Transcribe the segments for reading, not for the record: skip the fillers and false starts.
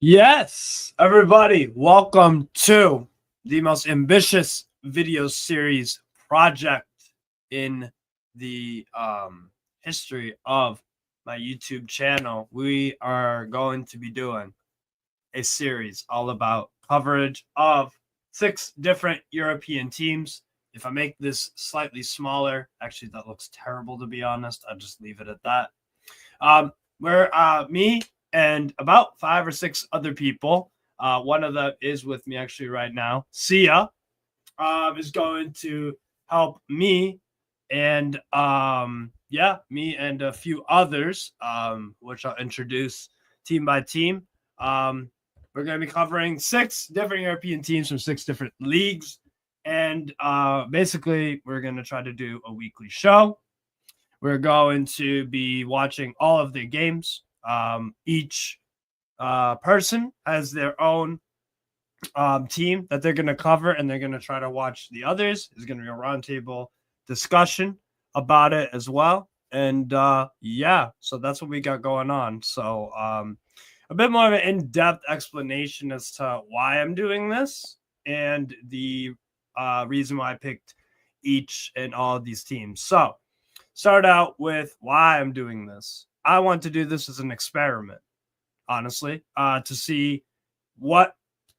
Yes, everybody, welcome to the most ambitious video series project in the history of my YouTube channel. We are going to be doing a series all about coverage of 6 different European teams. If I make this slightly smaller, actually, that looks terrible to be honest. I'll just leave it at that. Where me and about 5 or 6 other people, one of them is with me actually right now. Sia is going to help me and me and a few others, which I'll introduce team by team. Um, we're going to be covering 6 different European teams from 6 different leagues, and basically we're going to try to do a weekly show. We're going to be watching all of the games. Each person has their own team that they're going to cover, and they're going to try to watch the others. There's going to be a roundtable discussion about it as well. And so that's what we got going on. So a bit more of an in-depth explanation as to why I'm doing this and the reason why I picked each and all of these teams. So start out with why I'm doing this. I want to do this as an experiment, honestly, to see what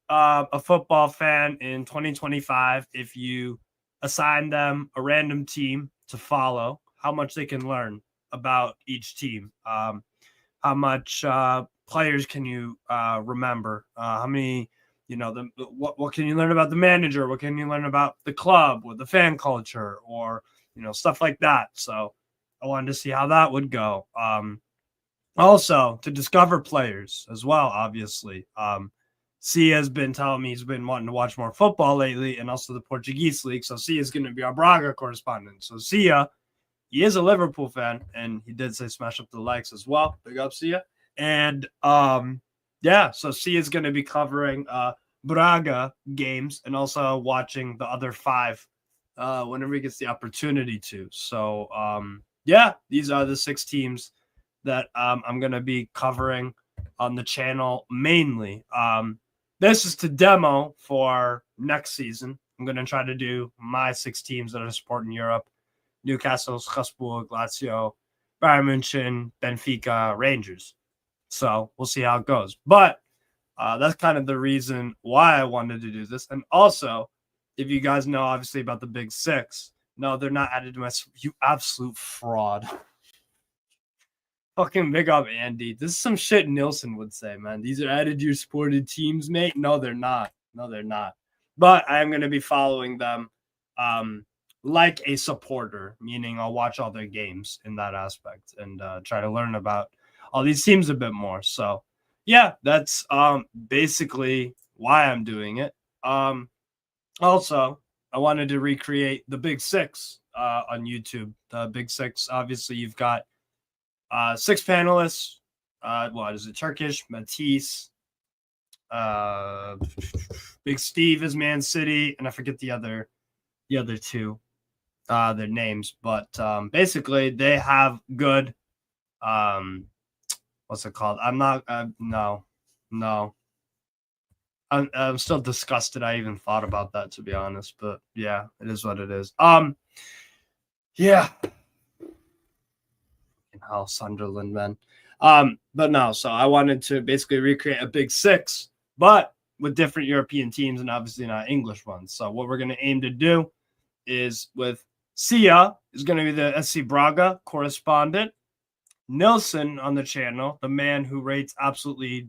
a football fan in 2025, if you assign them a random team to follow, how much they can learn about each team. How much players can you remember? How many, what can you learn about the manager? What can you learn about the club or the fan culture or, stuff like that. So I wanted to see how that would go. Also, to discover players as well, obviously. Cia has been telling me he's been wanting to watch more football lately and also the Portuguese league. So Cia is going to be our Braga correspondent. So Cia, he is a Liverpool fan, and he did say smash up the likes as well. Big up, Cia. And so Cia is going to be covering Braga games and also watching the other 5 whenever he gets the opportunity to. So these are the 6 teams that I'm going to be covering on the channel mainly. This is to demo for next season. I'm going to try to do my 6 teams that are supporting Europe: Newcastle, Strasbourg, Lazio, Bayern München, Benfica, Rangers. So we'll see how it goes. But that's kind of the reason why I wanted to do this. And also, if you guys know, obviously, about the Big Six, no, they're not added to my. You absolute fraud. Fucking big up Andy. This is some shit Nilsson would say, man. These are added to your supported teams, mate. No, they're not. No, they're not. But I am going to be following them like a supporter, meaning I'll watch all their games in that aspect and try to learn about all these teams a bit more. So, yeah, that's basically why I'm doing it. Also, I wanted to recreate the Big Six on YouTube. The Big Six, obviously, you've got 6 panelists. What is it? Turkish, Matisse, Big Steve is Man City, and I forget the other 2, their names. But basically, they have good. What's it called? I'm not. No. I'm still disgusted. I even thought about that, to be honest. But yeah, it is what it is. Yeah. How Sunderland, man. But no, so I wanted to basically recreate a Big Six, but with different European teams and obviously not English ones. So what we're going to aim to do is with Sia is going to be the SC Braga correspondent. Nilsson on the channel, the man who rates absolutely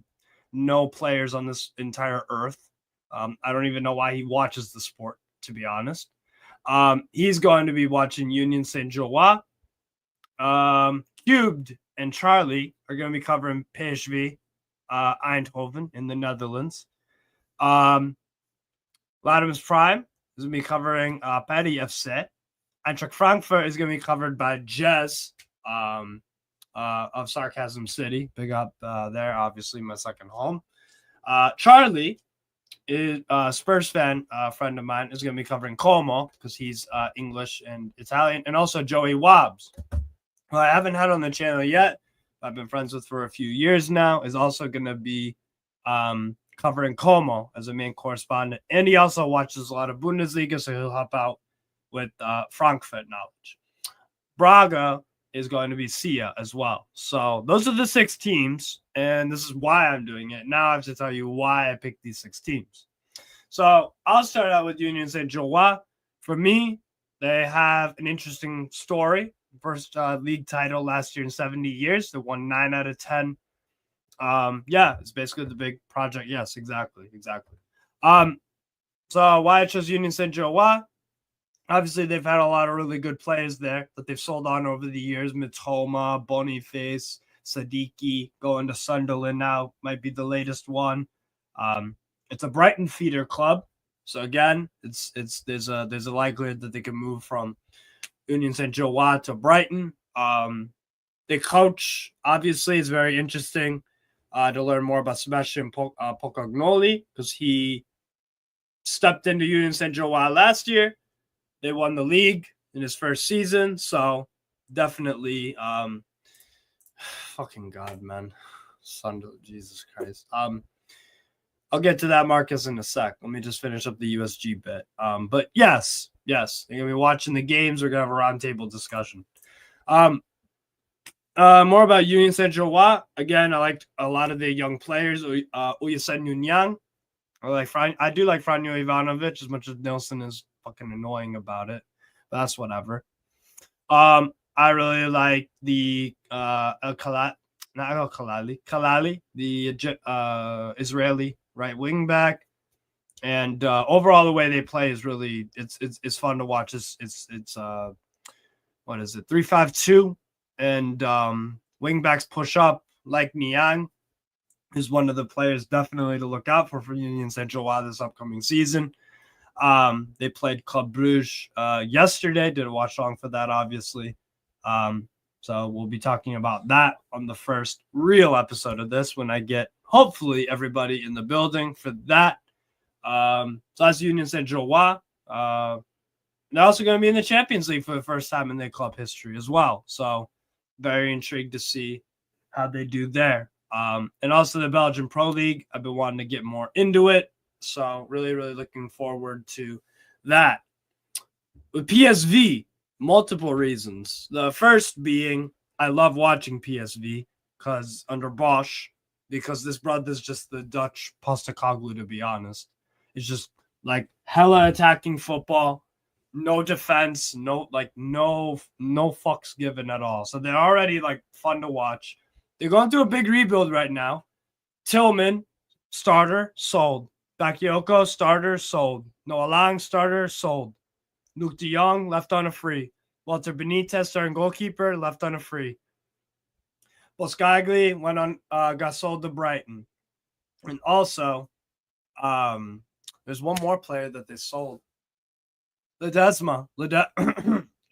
no players on this entire earth. I don't even know why he watches the sport, to be honest. He's going to be watching Union Saint-Gilloise. Cubed and Charlie are going to be covering PSV Eindhoven in the Netherlands. Latimus Prime is going to be covering Paddy FC. Eintracht Frankfurt is going to be covered by Jez of Sarcasm City. Big up there, obviously, my second home. Charlie is a Spurs fan, friend of mine, is going to be covering Como because he's English and Italian. And also Joey Wobbs, who I haven't had on the channel yet, I've been friends with for a few years now, is also going to be covering Como as a main correspondent. And he also watches a lot of Bundesliga, so he'll help out with Frankfurt knowledge. Braga is going to be Sia as well. So those are the 6 teams, and this is why I'm doing it. Now I have to tell you why I picked these 6 teams. So I'll start out with Union Saint-Gilloise. For me, they have an interesting story. First league title last year in 70 years. They won 9 out of 10. It's basically the big project. Yes, exactly. So why I chose Union Saint-Gilloise? Obviously, they've had a lot of really good players there that they've sold on over the years. Mitoma, Boniface, Sadiki, going to Sunderland now, might be the latest one. It's a Brighton feeder club. So again, there's a likelihood that they can move from Union Saint-Gilloise to Brighton. The coach, obviously, is very interesting to learn more about Sebastian Pocagnoli, because he stepped into Union Saint-Gilloise last year. They won the league in his first season, so definitely, fucking God, man, Jesus Christ. I'll get to that, Marcus, in a sec. Let me just finish up the USG bit. But yes, you're gonna be watching the games. We're gonna have a roundtable discussion. More about Union Saint-Gilloise. Again, I liked a lot of the young players. Uyesen Nyang. I do like Franjo Ivanovic as much as Nilsson is fucking annoying about it. But that's whatever. I really like the Kalali, the Israeli right wing back, and overall the way they play is really it's fun to watch. It's what is it, 3-5-2, and wing backs push up like Niang is one of the players definitely to look out for Union Saint-Gilloise this upcoming season. They played Club Brugge yesterday. Did a watch along for that, obviously. So we'll be talking about that on the first real episode of this when I get hopefully everybody in the building for that. So that's Union Saint-Gilloise. They're also going to be in the Champions League for the first time in their club history as well. So very intrigued to see how they do there. And also the Belgian Pro League. I've been wanting to get more into it. So really, really looking forward to that. With PSV, multiple reasons. The first being I love watching PSV because under Bosch, because this brother's just the Dutch Postecoglou, to be honest. It's just like hella attacking football, no defense, no fucks given at all. So they're already like fun to watch. They're going through a big rebuild right now. Tillman, starter, sold. Bakayoko, starter, sold. Noah Lang, starter, sold. Luke de Jong, left on a free. Walter Benitez, starting goalkeeper, left on a free. Boscagli got sold to Brighton. And also, there's one more player that they sold. Ledesma.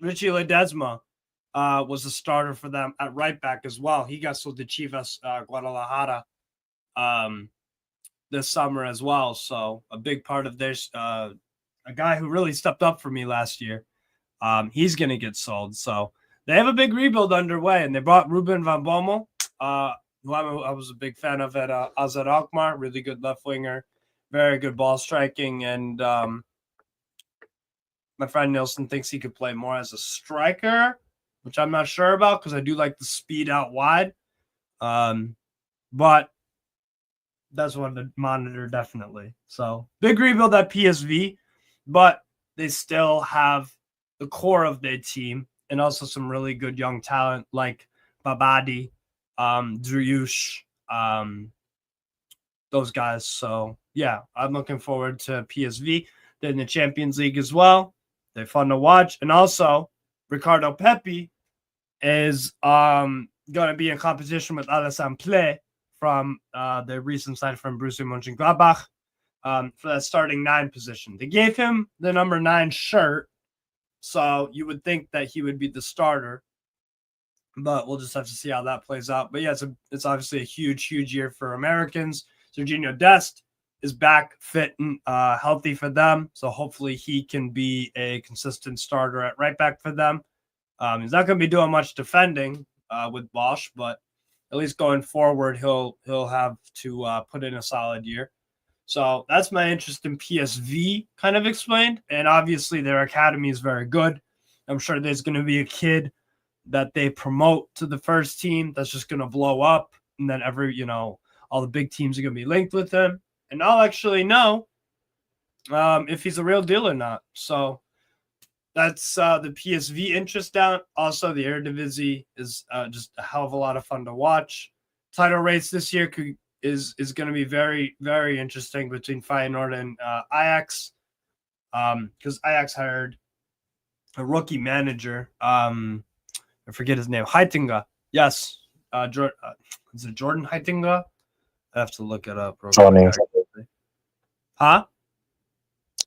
Richie Ledesma was a starter for them at right back as well. He got sold to Chivas Guadalajara this summer as well. So a big part of their a guy who really stepped up for me last year. He's going to get sold. So they have a big rebuild underway, and they brought Ruben Van Bommel, who I was a big fan of at AZ Alkmaar. Really good left winger, very good ball striking, and my friend Nilsson thinks he could play more as a striker, which I'm not sure about because I do like the speed out wide. But that's one to monitor, definitely. So big rebuild at PSV, but they still have the core of their team and also some really good young talent like Babadi, Druyush, those guys. So yeah, I'm looking forward to PSV. They're in the Champions League as well. They're fun to watch. And also, Ricardo Pepi is going to be in competition with Alassane Play from the recent side from Borussia Mönchengladbach for that starting 9 position. They gave him the number 9 shirt, so you would think that he would be the starter. But we'll just have to see how that plays out. But yeah, it's obviously a huge year for Americans. Serginho Dest is back fit and healthy for them. So hopefully he can be a consistent starter at right back for them. He's not going to be doing much defending with Bosch, but at least going forward, he'll have to put in a solid year. So that's my interest in PSV kind of explained. And obviously, their academy is very good. I'm sure there's going to be a kid that they promote to the first team that's just going to blow up. And then all the big teams are going to be linked with him. And I'll actually know if he's a real deal or not. So that's the PSV interest down. Also, the Eredivisie is just a hell of a lot of fun to watch. Title race this year is going to be very, very interesting between Feyenoord and Ajax, because Ajax hired a rookie manager. I forget his name. Heitinga. Yes. Is it Jordan Heitinga? I have to look it up. Johnny. Huh?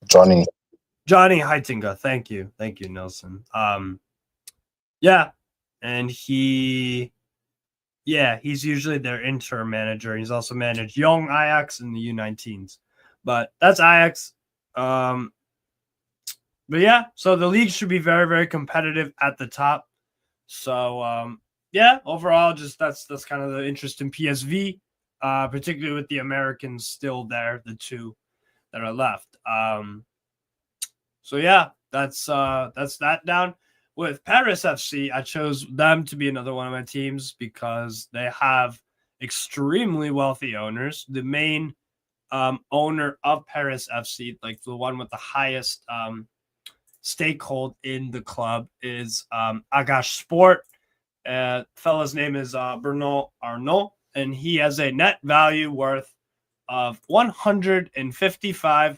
Johnny Heitinga. Thank you, Nelson. Yeah, and he's usually their interim manager. He's also managed young Ajax in the U19s, but that's Ajax. But yeah, so the league should be very, very competitive at the top. So yeah, overall, just that's kind of the interest in PSV, particularly with the Americans still there, the two that are left. So yeah, that's that down. With Paris FC, I chose them to be another one of my teams because they have extremely wealthy owners. The main owner of Paris FC, like the one with the highest stakehold in the club, is Agache Sport. Fella's name is Bernard Arnault, and he has a net value worth of $155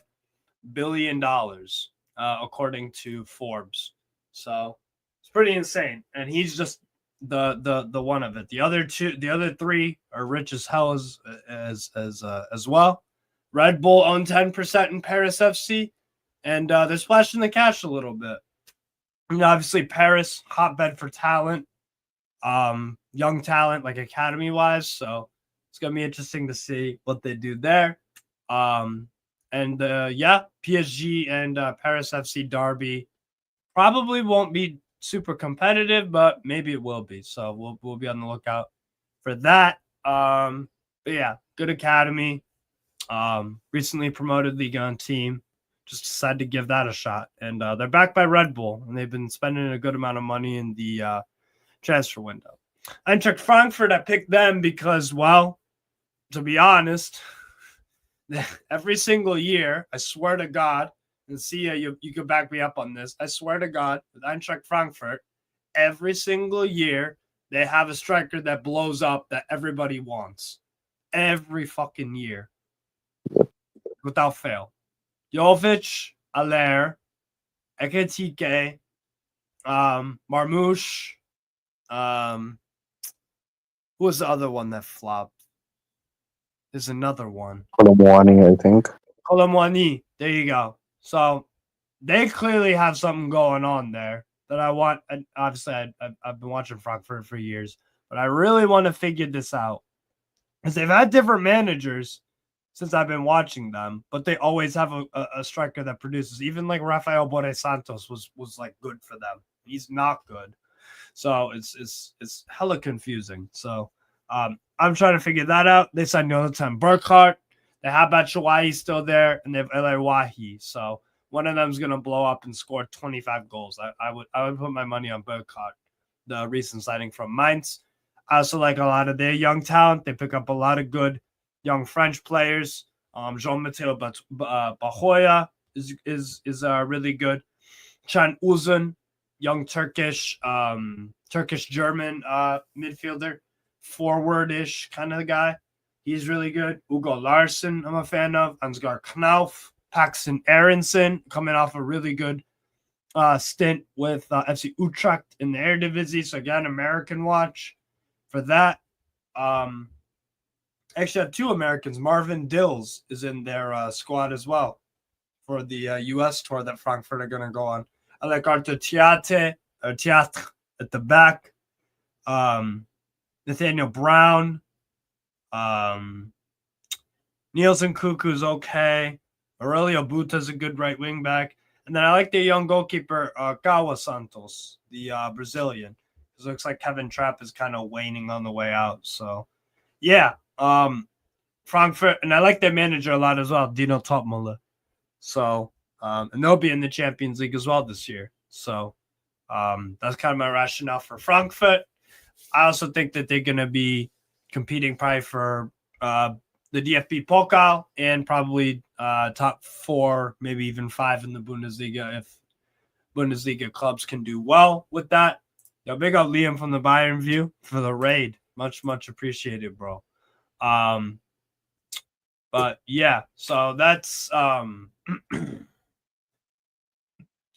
billion, according to Forbes. So it's pretty insane, and he's just the one of it. The other three are rich as hell as well. Red Bull own 10% in Paris FC, and they're splashing the cash a little bit. And obviously, Paris, hotbed for talent, young talent, like academy wise. So it's gonna be interesting to see what they do there. PSG and Paris FC derby probably won't be super competitive, but maybe it will be. So we'll be on the lookout for that. But yeah, good academy. Recently promoted Ligue 1 team. Just decided to give that a shot, and they're backed by Red Bull, and they've been spending a good amount of money in the transfer window. Eintracht Frankfurt, I picked them because, well, to be honest, every single year, I swear to God, and see you can back me up on this. I swear to God, with Eintracht Frankfurt, every single year they have a striker that blows up that everybody wants. Every fucking year, without fail. Jovic, Aller, Ekitike, Marmouche. Who was the other one that flopped? There's another one. Colomwani, I think. Colomwani. There you go. So they clearly have something going on there that I want. And obviously, I've been watching Frankfurt for years, but I really want to figure this out because they've had different managers since I've been watching them, but they always have a striker that produces. Even like Rafael Borre Santos was like good for them. He's not good. So it's hella confusing. So I'm trying to figure that out. They signed Jonathan Burkhardt. They have Batshuayi still there, and they have El Wahi. So one of them is gonna blow up and score 25 goals. I would put my money on Burkhardt, the recent signing from Mainz. I also like a lot of their young talent. They pick up a lot of good young French players. Jean-Matteo Bahoya is really good. Can Uzun, young Turkish German midfielder, forward-ish kind of guy. He's really good. Ugo Larson, I'm a fan of. Ansgar Knauf, Paxton Aronson, coming off a really good stint with FC Utrecht in the Eredivisie. So again, American watch for that. Actually, I have two Americans. Marvin Dills is in their squad as well for the U.S. tour that Frankfurt are going to go on. I like Arthur Theatre at the back. Nathaniel Brown. Nielsen Kuku's okay. Aurelio Buta's a good right wing back. And then I like the young goalkeeper, Gawa Santos, the Brazilian. because it looks like Kevin Trapp is kind of waning on the way out. So, yeah, Frankfurt, and I like their manager a lot as well, Dino Topmuller. So, and they'll be in the Champions League as well this year. So, that's kind of my rationale for Frankfurt. I also think that they're going to be competing probably for the DFB Pokal and probably top 4, maybe even 5 in the Bundesliga if Bundesliga clubs can do well with that. Yo, big up Liam from the Bayern View for the raid. Much, much appreciated, bro. But yeah, so that's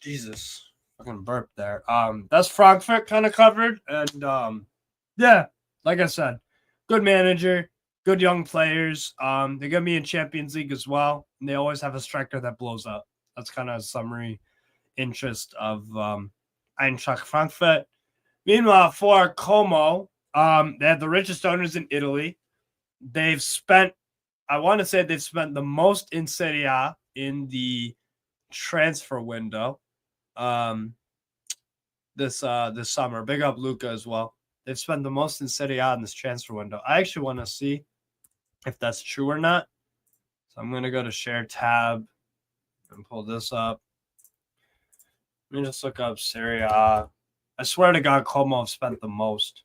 Jesus, fucking burp there. That's Frankfurt kind of covered, and yeah, like I said, good manager, good young players. They're gonna be in Champions League as well, and they always have a striker that blows up. That's kind of a summary interest of Eintracht Frankfurt. Meanwhile, for Como, they have the richest owners in Italy. They've spent, I want to say they've spent the most in Serie A in the transfer window this summer. Big up Luca as well. They've spent the most in Serie A in this transfer window. I actually want to see if that's true or not. So I'm going to go to share tab and pull this up. Let me just look up Serie A. I swear to God, Como have spent the most.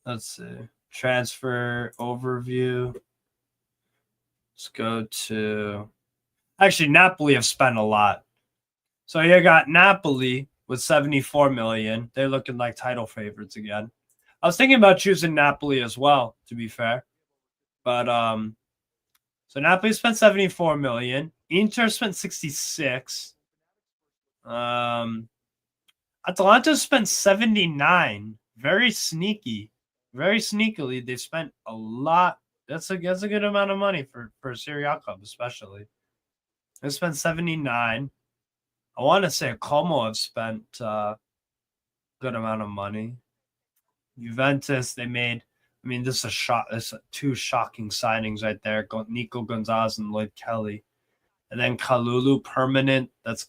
Let's see. Transfer overview. Let's go to... Actually, Napoli have spent a lot. So you got Napoli with 74 million. They're looking like title favorites again. I was thinking about choosing Napoli as well, to be fair. But so Napoli spent 74 million. Inter spent 66. Atalanta spent 79. Very sneaky. Very sneakily, they spent a lot. That's a good amount of money for a Serie A club, especially. They spent 79. I want to say Como have spent a good amount of money. Juventus, they made, I mean, this is a shot. This is 2 shocking signings right there. Nico Gonzalez and Lloyd Kelly. And then Kalulu permanent. That's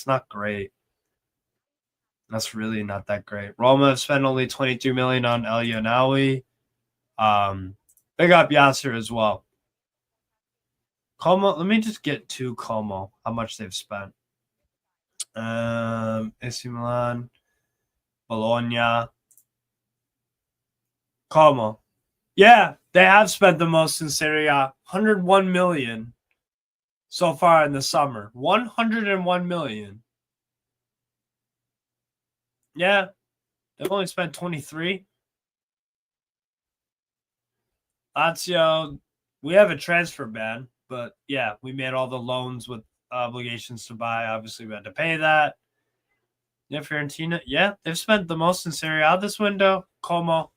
not great. That's really not that great. Roma have spent only 23 million on El Yonawi. Big up Yasser as well. Como, let me just get to Como, how much they've spent. AC Milan, Bologna, Como. Yeah, they have spent the most in Serie A. 101 million so far in the summer. 101 million. Yeah, they've only spent 23. Lazio, we have a transfer ban, but yeah, we made all the loans with obligations to buy. Obviously, we had to pay that. Yeah, Fiorentina, yeah, they've spent the most in Serie A this window. Como.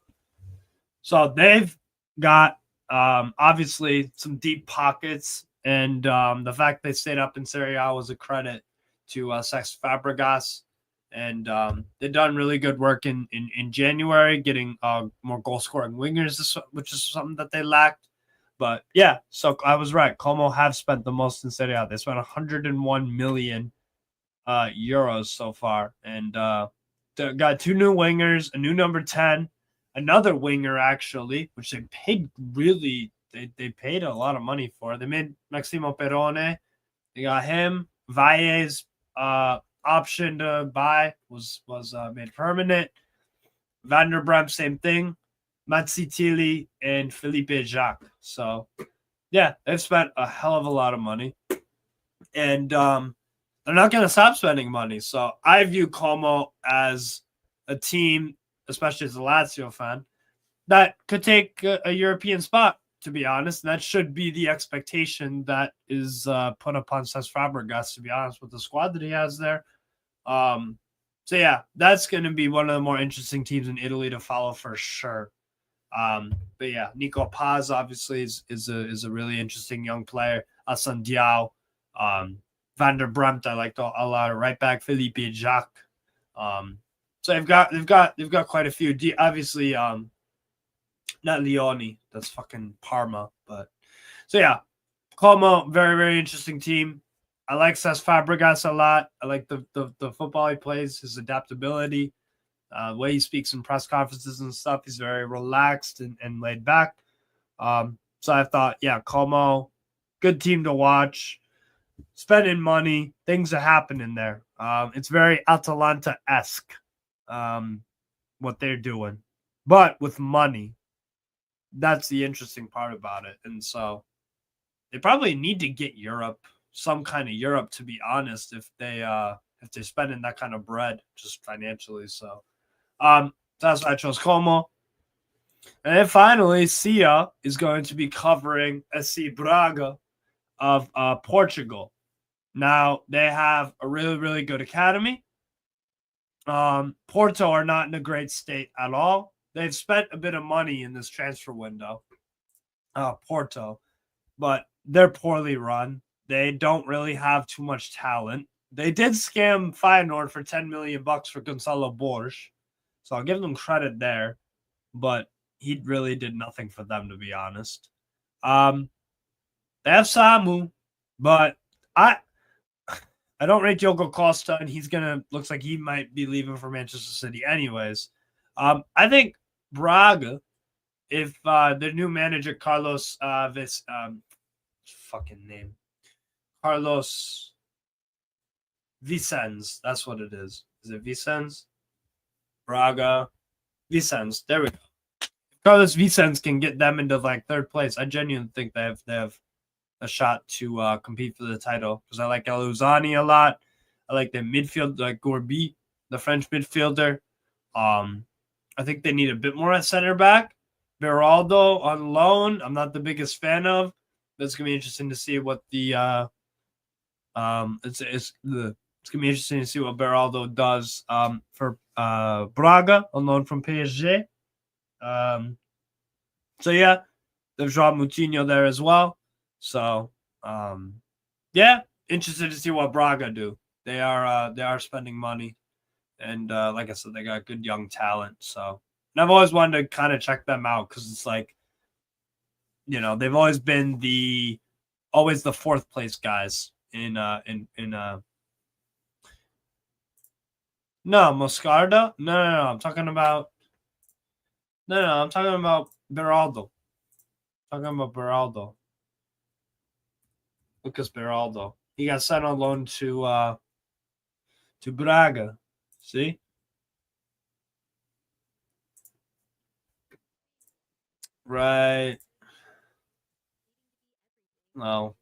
So they've got obviously some deep pockets, and the fact they stayed up in Serie A was a credit to Cesc Fabregas. And they've done really good work in January, getting more goal-scoring wingers, which is something that they lacked. But yeah, so I was right. Como have spent the most in Serie A. They spent 101 million euros so far, and they got 2 new wingers, a new number 10, another winger actually, which they paid really. They paid a lot of money for. They made Maximo Perrone. They got him. Valles. Option to buy was made permanent. Van der Bremt, same thing. Mazzitili and Felipe Jacques. So, yeah, they've spent a hell of a lot of money. And they're not going to stop spending money. So, I view Como as a team, especially as a Lazio fan, that could take a European spot, to be honest. And that should be the expectation that is put upon Cesc Fabregas, to be honest, with the squad that he has there. So yeah, that's going to be one of the more interesting teams in Italy to follow for sure. But yeah, Nico Paz obviously is a really interesting young player. Assane Diao, Van der Bremt, I liked a lot. Right back, Felipe Jacques. So they've got quite a few. Obviously, not Leone, that's fucking Parma. But so yeah, Como, very very interesting team. I like Cesc Fabregas a lot. I like the football he plays, his adaptability, the way he speaks in press conferences and stuff. He's very relaxed and laid back. So I thought, yeah, Como, good team to watch. Spending money, things are happening there. It's very Atalanta-esque, what they're doing, but with money. That's the interesting part about it. And so they probably need to get Europe, some kind of Europe, to be honest, if they're spending that kind of bread just financially. So that's why I chose Como. And then finally, Sia is going to be covering SC Braga of Portugal. Now, they have a really, really good academy. Porto are not in a great state at all. They've spent a bit of money in this transfer window, Porto, but they're poorly run. They don't really have too much talent. They did scam Feyenoord for 10 million bucks for Gonzalo Borges, so I'll give them credit there, but he really did nothing for them, to be honest. They have Samu, but I don't rate Diogo Costa, and looks like he might be leaving for Manchester City anyways. I think Braga, if the new manager Carlos Carlos Vicens, that's what it is. Is it Vicens? Braga Vicens. There we go. If Carlos Vicens can get them into like third place, I genuinely think they have a shot to compete for the title, because I like Eluzani a lot. I like the midfield, like Gorby, the French midfielder. I think they need a bit more at center back. Beraldo on loan, I'm not the biggest fan of. It's gonna be interesting to see what the it's gonna be interesting to see what Beraldo does for Braga on loan from PSG. So yeah, there's João Moutinho there as well. So yeah, interested to see what Braga do. They are spending money, and like I said, they got good young talent. So, and I've always wanted to kind of check them out, because it's like, they've always been always the fourth place guys in no, Moscardo. No, I'm talking about I'm talking about Beraldo. Lucas Beraldo. He got sent on loan to Braga. See? Right. No.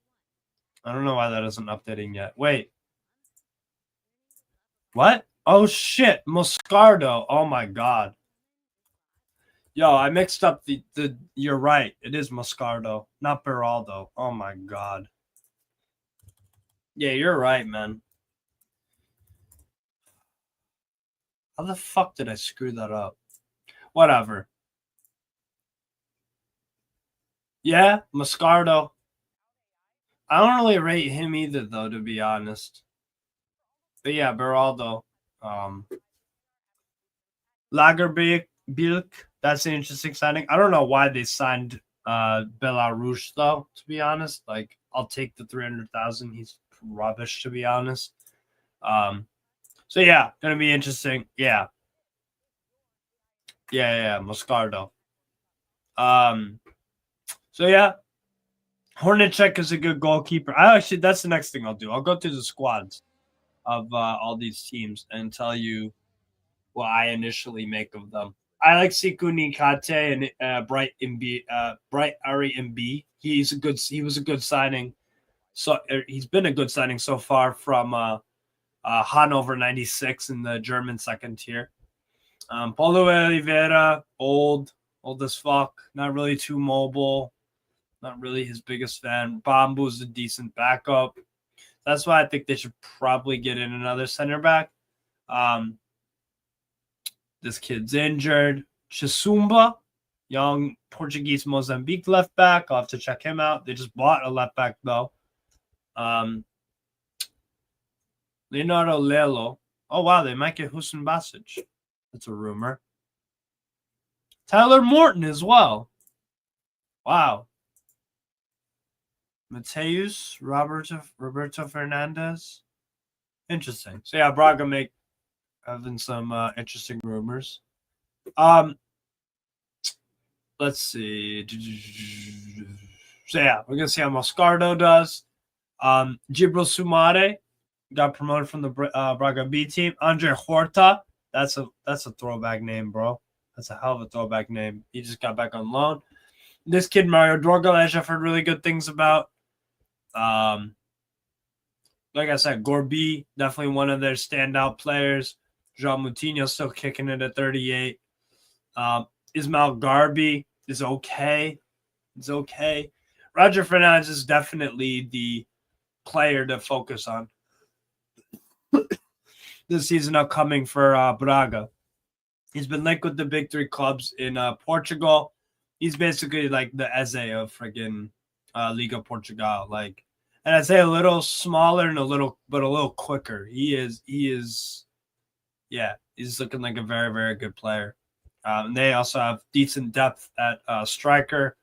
I don't know why that isn't updating yet. Wait. What? Oh, shit. Moscardo. Oh, my God. Yo, I mixed up the you're right. It is Moscardo, not Beraldo. Oh, my God. Yeah, you're right, man. How the fuck did I screw that up? Whatever. Yeah, Moscardo. I don't really rate him either, though, to be honest. But yeah, Beraldo. Lagerbilk, that's an interesting signing. I don't know why they signed Belarus, though, to be honest. Like, I'll take the 300,000. He's rubbish, to be honest. So yeah, gonna be interesting. Yeah, Moscardo. So yeah, Hornacek is a good goalkeeper. That's the next thing I'll do. I'll go through the squads of all these teams and tell you what I initially make of them. I like Siku Nikate and Bright Ari MB. He was a good signing. So he's been a good signing so far from Hannover 96 in the German second tier. Paulo Oliveira, old as fuck, not really too mobile, not really his biggest fan. Bambu's a decent backup. That's why I think they should probably get in another center back. This kid's injured. Chisumba, young Portuguese Mozambique left back. I'll have to check him out. They just bought a left back, though. Leonardo Lelo. Oh, wow, they might get Hussein Basic. That's a rumor. Tyler Morton as well. Wow. Mateus, Roberto Fernandez. Interesting. So yeah, Braga having some interesting rumors. Let's see. So yeah, we're gonna see how Moscardo does. Gibril Sumare got promoted from the Braga B team. Andre Horta, that's a throwback name, bro. That's a hell of a throwback name. He just got back on loan. This kid Mario Dorgalej, I've heard really good things about. Like I said, Gorby, definitely one of their standout players. Jean Moutinho still kicking it at 38. Ismail Garbi is okay. It's okay. Roger Fernandez is definitely the player to focus on this season upcoming for Braga. He's been linked with the big three clubs in Portugal. He's basically like the Eze of friggin' Liga Portugal. Like, and I'd say a little smaller and a little quicker. He is, yeah, he's looking like a very, very good player. And they also have decent depth at striker.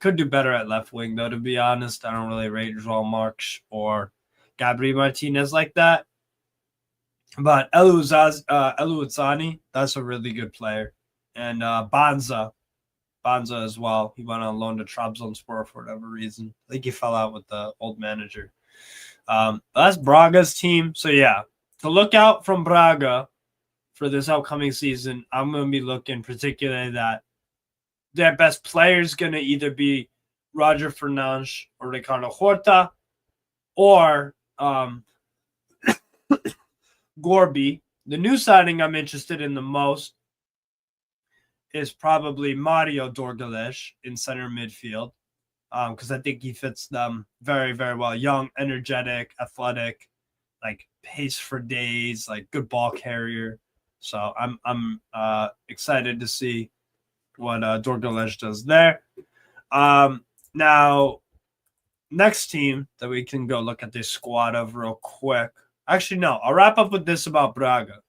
Could do better at left wing, though, to be honest. I don't really rate João Marques or Gabriel Martinez like that. But Elu Utsani, that's a really good player. And Banza as well. He went on loan to Trabzonspor for whatever reason. I think he fell out with the old manager. That's Braga's team. So, yeah, to look out from Braga for this upcoming season, I'm going to be looking particularly that their best player is going to either be Roger Fernandes or Ricardo Horta or Gorby. The new signing I'm interested in the most is probably Mario Dorgalej in center midfield because I think he fits them very, very well. Young, energetic, athletic, like pace for days, like good ball carrier. So I'm excited to see what Dorgalej does there. Now, next team that we can go look at this squad of real quick. Actually, no. I'll wrap up with this about Braga.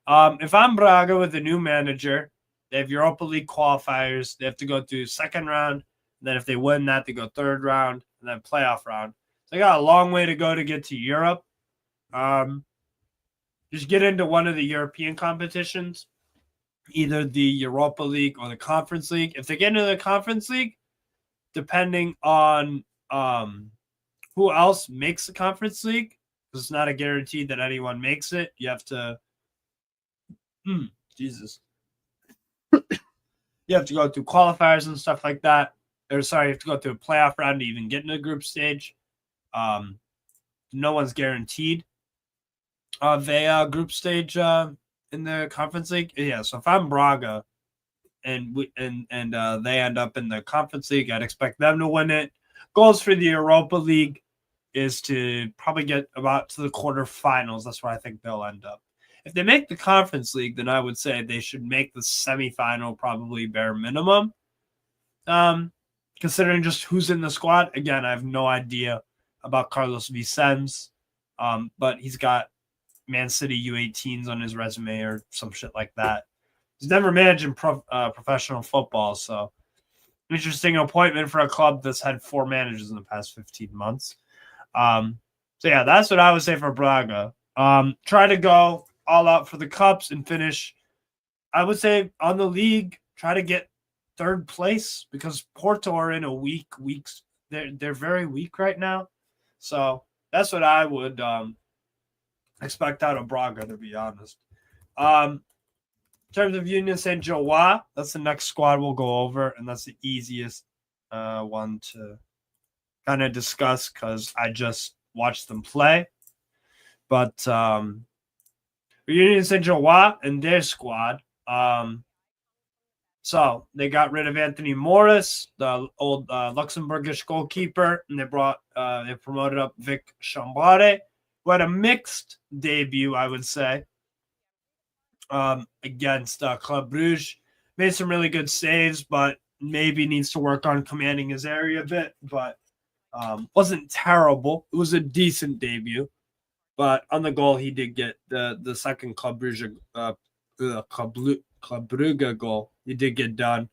If I'm Braga with a new manager, they have Europa League qualifiers. They have to go through second round. And then if they win that, they go third round and then playoff round. So they got a long way to go to get to Europe. Just get into one of the European competitions, either the Europa League or the Conference League. If they get into the Conference League, depending on who else makes the Conference League, because it's not a guarantee that anyone makes it. You have to Jesus. You have to go through qualifiers and stuff like that. Or sorry, you have to go through a playoff round to even get into the group stage. No one's guaranteed of a group stage in the Conference League. Yeah, so if I'm Braga and they end up in the Conference League, I'd expect them to win it. Goals for the Europa League is to probably get about to the quarterfinals. That's where I think they'll end up. If they make the Conference League, then I would say they should make the semifinal probably bare minimum. Considering just who's in the squad. Again, I have no idea about Carlos Vicens, but he's got Man City U18s on his resume or some shit like that. He's never managed in professional football, so interesting appointment for a club that's had 4 managers in the past 15 months. So yeah, that's what I would say for Braga. Try to go all out for the cups and finish, I would say, on the league. Try to get third place because Porto are in a weeks. They're very weak right now. So that's what I would expect out of Braga, to be honest. In terms of Union Saint-Gilloise, that's the next squad we'll go over, and that's the easiest one to kind of discuss because I just watched them play. But Union Saint-Gilloise and their squad, so they got rid of Anthony Morris, the old Luxembourgish goalkeeper, and they promoted up Vic Chambare, who had a mixed debut, I would say, against Club Brugge. Made some really good saves, but maybe needs to work on commanding his area a bit, but wasn't terrible. It was a decent debut. But on the goal, he did get the second Club Brugge goal. He did get done.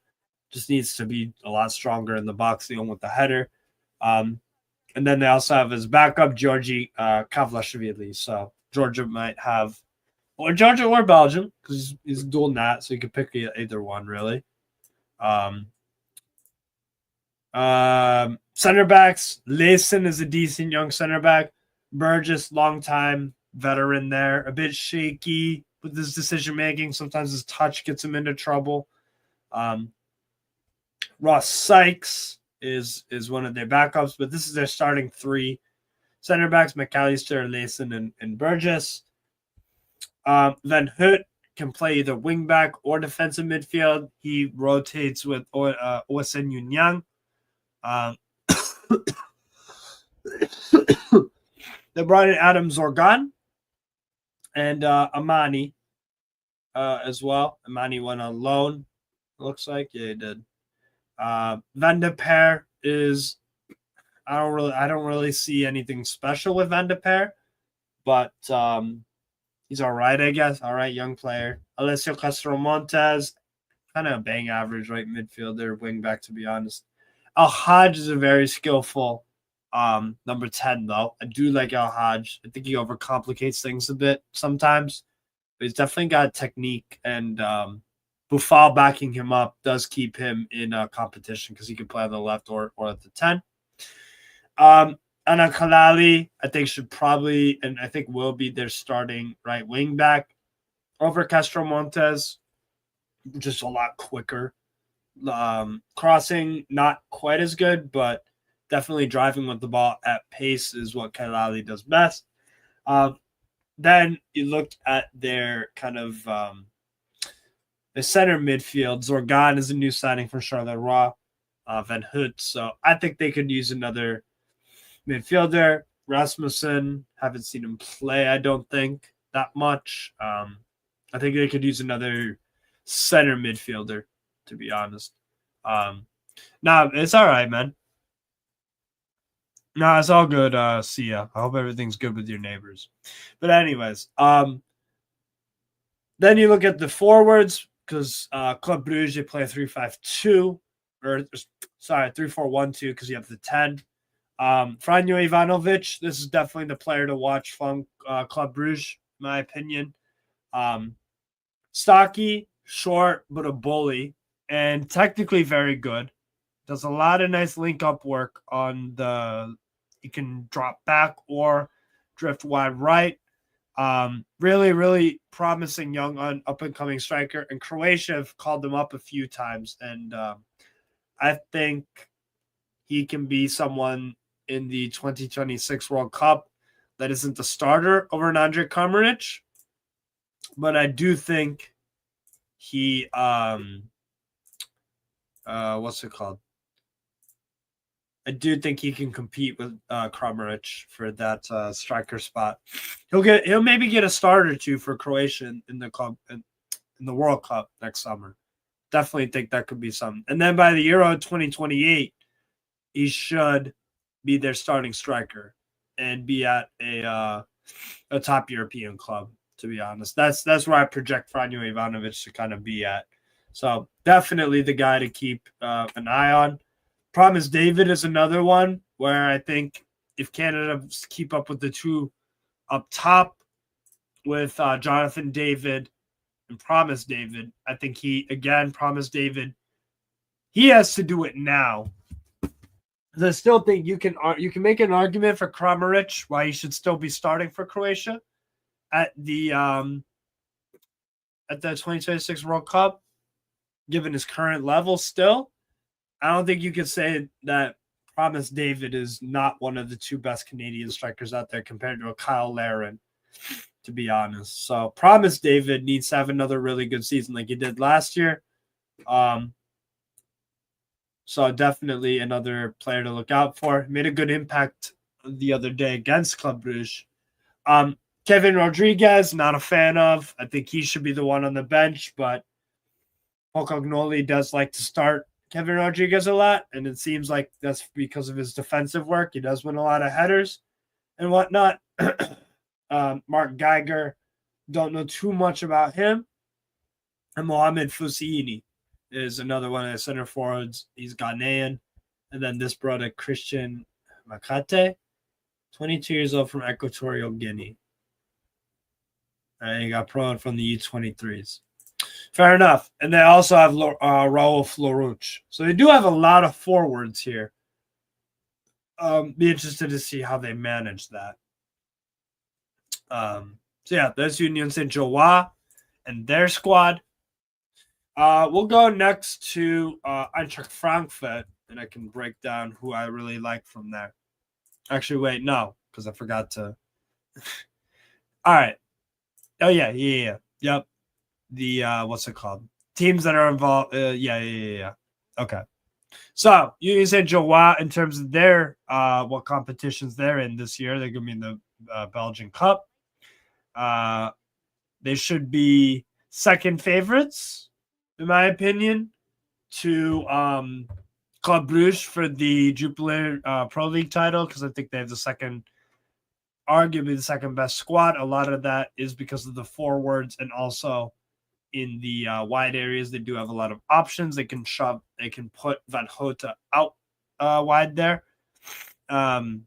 Just needs to be a lot stronger in the box, dealing with the header. And then they also have his backup, Georgi Kavlashvili. So Georgia might have, or Georgia or Belgium, because he's dual nat, so you could pick either one, really. Center backs, Layson is a decent young center back. Burgess, long time veteran there, a bit shaky with his decision making. Sometimes his touch gets him into trouble. Ross Sykes is one of their backups, but this is their starting three center backs: McAllister, Layson, and Burgess. Van Hoot can play either wing back or defensive midfield. He rotates with Osen Yunyang. They brought in Adam Zorgan and Amani as well. Amani went on loan. Looks like, yeah, he did. Van de Peer is, I don't really see anything special with Van de Peer, but he's all right, I guess. All right, young player. Alessio Castro Montes, kind of a bang average right midfielder, wing back, to be honest. Al Hajj is a very skillful number 10, though. I do like Al Hajj. I think he overcomplicates things a bit sometimes, but he's definitely got technique, and Boufal backing him up does keep him in competition because he can play on the left or at the 10. Anna Kalali, I think, should probably, and I think will be their starting right wing back over Castro Montes, just a lot quicker. Crossing, not quite as good, but definitely driving with the ball at pace is what Kalali does best. Then you look at their kind of the center midfield. Zorgan is a new signing from Charleroi, Van Hoot. So I think they could use another midfielder. Rasmussen, haven't seen him play, I don't think, that much. I think they could use another center midfielder, to be honest. Nah, it's all right, man. Nah, it's all good. See ya. I hope everything's good with your neighbors. But anyways, then you look at the forwards, because Club Brugge, they play 3-5-2, or sorry, 3-4-1-2, because you have the 10. Franjo Ivanovic, this is definitely the player to watch from Club Brugge, in my opinion. Stocky, short, but a bully, and technically very good. Does a lot of nice link-up work on the – you can drop back or drift wide right. Really, really promising young up-and-coming striker. And Croatia have called him up a few times, and I think he can be someone in the 2026 World Cup that isn't the starter over an Andre Kramaric. But I do think he what's it called? I do think he can compete with Kramaric for that striker spot. He'll maybe get a start or two for Croatia in the club in the World Cup next summer. Definitely think that could be something. And then by the Euro 2028, he should be their starting striker and be at a top European club. To be honest, that's where I project Franjo Ivanovic to kind of be at. So definitely the guy to keep an eye on. Promise David is another one where I think if Canada keep up with the two up top with Jonathan David and Promise David, I think Promise David, he has to do it now. I still think you can make an argument for Kramaric why he should still be starting for Croatia at the 2026 World Cup, given his current level still. I don't think you could say that Promise David is not one of the two best Canadian strikers out there compared to a Kyle Larin, to be honest. So Promise David needs to have another really good season like he did last year. So definitely another player to look out for. Made a good impact the other day against Club Brugge. Kevin Rodriguez, not a fan of. I think he should be the one on the bench, but Pocognoli does like to start Kevin Rodriguez a lot, and it seems like that's because of his defensive work. He does win a lot of headers and whatnot. Mark Geiger, don't know too much about him. And Mohamed Fusiini is another one of the center forwards. He's Ghanaian. And then this brother, Christian Makate, 22 years old from Equatorial Guinea. He got promoted from the U23s. Fair enough. And they also have Raul Floruch. So they do have a lot of forwards here. Be interested to see how they manage that. So yeah, there's Union Saint-Gilloise and their squad. We'll go next to Eintracht Frankfurt, and I can break down who I really like from there. Actually, wait, no, because I forgot to. All right. Oh yeah. Yep. The what's it called? Teams that are involved. Yeah. Okay. So Union Saint-Gilloise, in terms of their what competitions they're in this year, they're gonna be in the Belgian Cup. They should be second favorites, in my opinion, to Club Brugge for the Jupiler Pro League title, because I think they have arguably the second best squad. A lot of that is because of the forwards, and also in the wide areas, they do have a lot of options. They can put Van Houte out wide there. And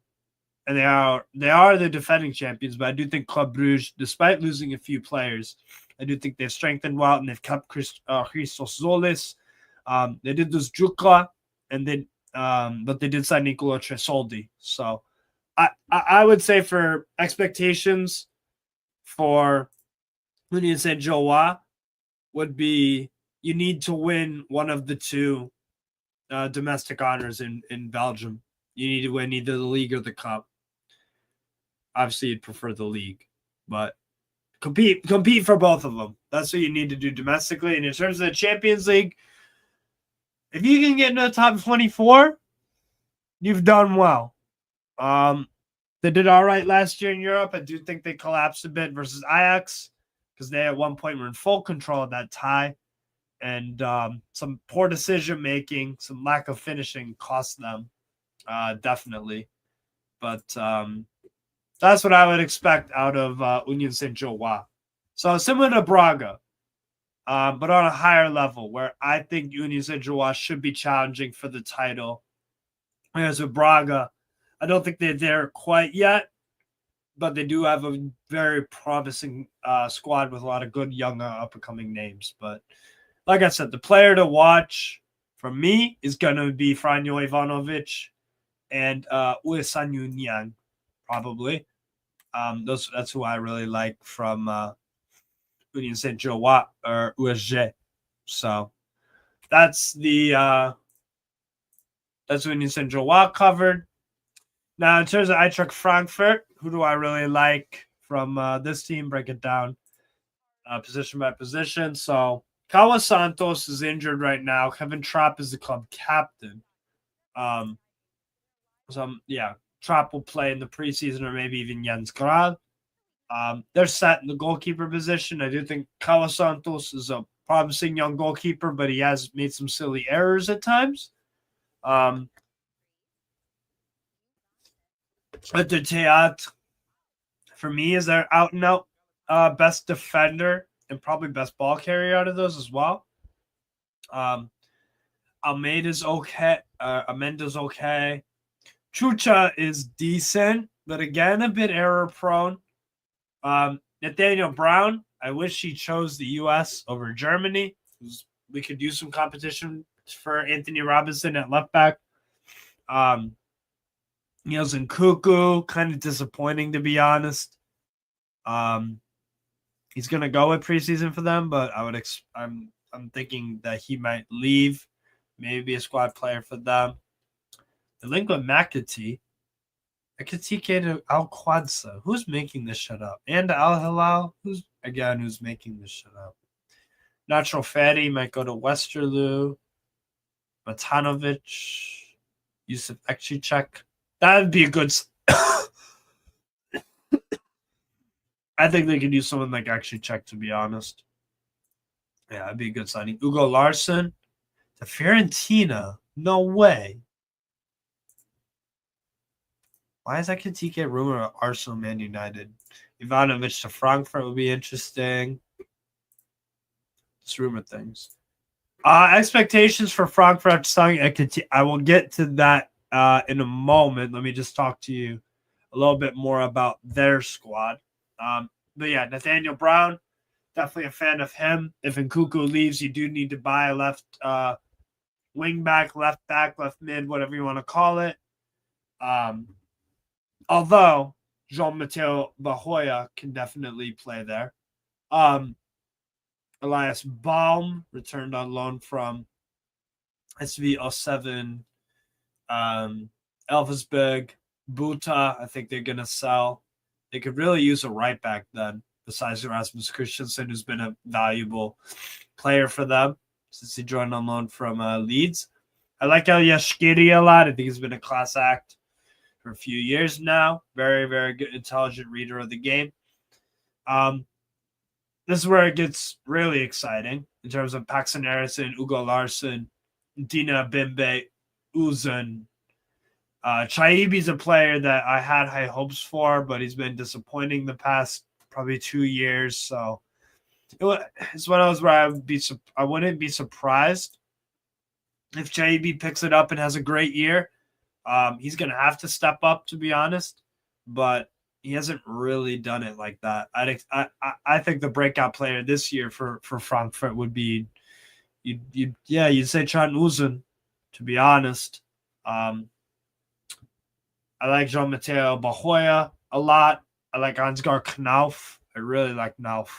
they are the defending champions, but I do think Club Brugge, despite losing a few players, I do think they've strengthened well, and they've kept Christos Zolis. They did lose Jukla, but they did sign Nicolo Tresoldi. So I would say for expectations for Union Saint-Gilloise would be you need to win one of the two domestic honors in Belgium. You need to win either the league or the cup. Obviously, you'd prefer the league, but compete for both of them. That's what you need to do domestically. And in terms of the Champions League, if you can get into the top 24, you've done well. They did all right last year in Europe. I do think they collapsed a bit versus Ajax, because they at one point were in full control of that tie, and some poor decision making, some lack of finishing cost them, definitely. But that's what I would expect out of Union Saint-Gilloise. So similar to Braga, but on a higher level, where I think Union Saint-Gilloise should be challenging for the title. Whereas with Braga, I don't think they're there quite yet, but they do have a very promising squad with a lot of good young up-and-coming names. But like I said, the player to watch for me is going to be Franjo Ivanovic and Uesanyu Niang, probably. That's who I really like from Union Saint-Gilloise or USG. So that's Union Saint-Gilloise covered. Now, in terms of Eintracht Frankfurt, who do I really like from this team? Break it down position by position. So Carlos Santos is injured right now. Kevin Trapp is the club captain. Trapp will play in the preseason, or maybe even Jens Graal. They're set in the goalkeeper position. I do think Carlos Santos is a promising young goalkeeper, but he has made some silly errors at times. But the Teat, for me, is their out-and-out best defender and probably best ball carrier out of those as well. Almeida's okay. Amenda's okay. Chucha is decent, but again, a bit error-prone. Nathaniel Brown, I wish he chose the U.S. over Germany. We could use some competition for Anthony Robinson at left back. Niels Nkuku, kind of disappointing, to be honest. He's going to go with preseason for them, but I'm thinking that he might leave, maybe be a squad player for them. The link with McAtee. Ekitike Al-Quadsa. Who's making this shit up? And Al-Hilal? Who's making this shit up? Natural Fatty might go to Westerlo. Matanovic. Yusuf Ekchicek. That would be a good... I think they could use someone like Ekchicek, to be honest. Yeah, that'd be a good signing. Ugo Larson to Fiorentina. No way. Why is that Ekitike rumor of Arsenal, Man United? Ivanovic to Frankfurt would be interesting. Just rumor things. Expectations for Frankfurt signing Ekitike. I will get to that in a moment. Let me just talk to you a little bit more about their squad. But yeah, Nathaniel Brown, definitely a fan of him. If Nkunku leaves, you do need to buy a left wing back, left mid, whatever you want to call it. Although Jean-Mateo Bahoya can definitely play there. Elias Baum returned on loan from SV 07. Elversberg, Buta, I think they're going to sell. They could really use a right back then, besides Rasmus Christensen, who's been a valuable player for them since he joined on loan from Leeds. I like Elyashkiri a lot. I think he's been a class act for a few years now. Very, very good, intelligent reader of the game. This is where it gets really exciting in terms of Paxton Harrison, Ugo Larson, Dina Bimbe, Uzun. Chaibi's a player that I had high hopes for, but he's been disappointing the past probably 2 years. So it's one of those where I wouldn't be surprised if Chaibi picks it up and has a great year. He's going to have to step up, to be honest, but he hasn't really done it like that. I think the breakout player this year for Frankfurt would be you'd say Can Uzun, to be honest. I like Jean-Mateo Bahoya a lot. I like Ansgar Knauf. I really like Knauf.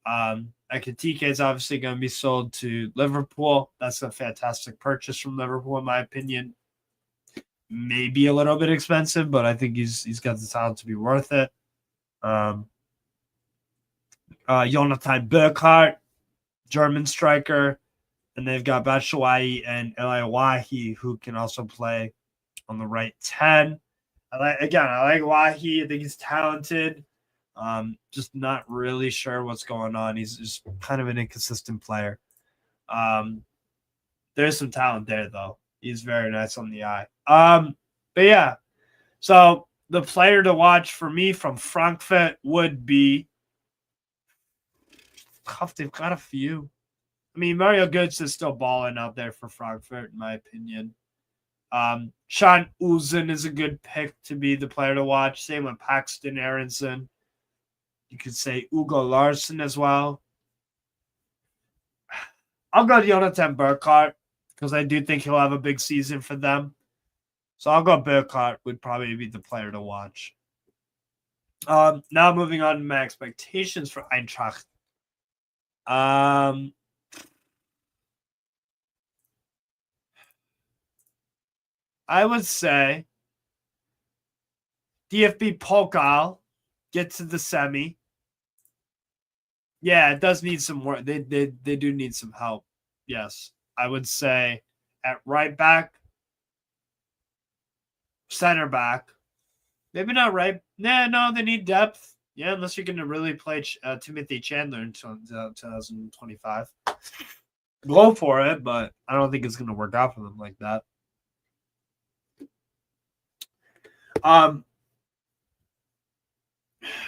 Ekitike is obviously going to be sold to Liverpool. That's a fantastic purchase from Liverpool, in my opinion. Maybe a little bit expensive, but I think he's got the talent to be worth it. Jonathan Burkhardt, German striker. And they've got Batshuayi and Elawahi, who can also play on the right 10. I like Wahi. I think he's talented. Just not really sure what's going on. He's just kind of an inconsistent player. There's some talent there, though. He's very nice on the eye. But yeah, so the player to watch for me from Frankfurt would be they've got a few. I mean, Mario Götze is still balling out there for Frankfurt, in my opinion. Can Uzun is a good pick to be the player to watch. Same with Paxton Aronson. You could say Ugo Larson as well. I'll go Jonathan Burkhardt because I do think he'll have a big season for them. So I'll go Burkhardt would probably be the player to watch. Now moving on to my expectations for Eintracht. I would say DFB Pokal get to the semi. Yeah, it does need some work. They do need some help. Yes, I would say at right back, center back, maybe not right. No, they need depth. Yeah, unless you're going to really play Timothy Chandler until 2025. Go for it, but I don't think it's going to work out for them like that.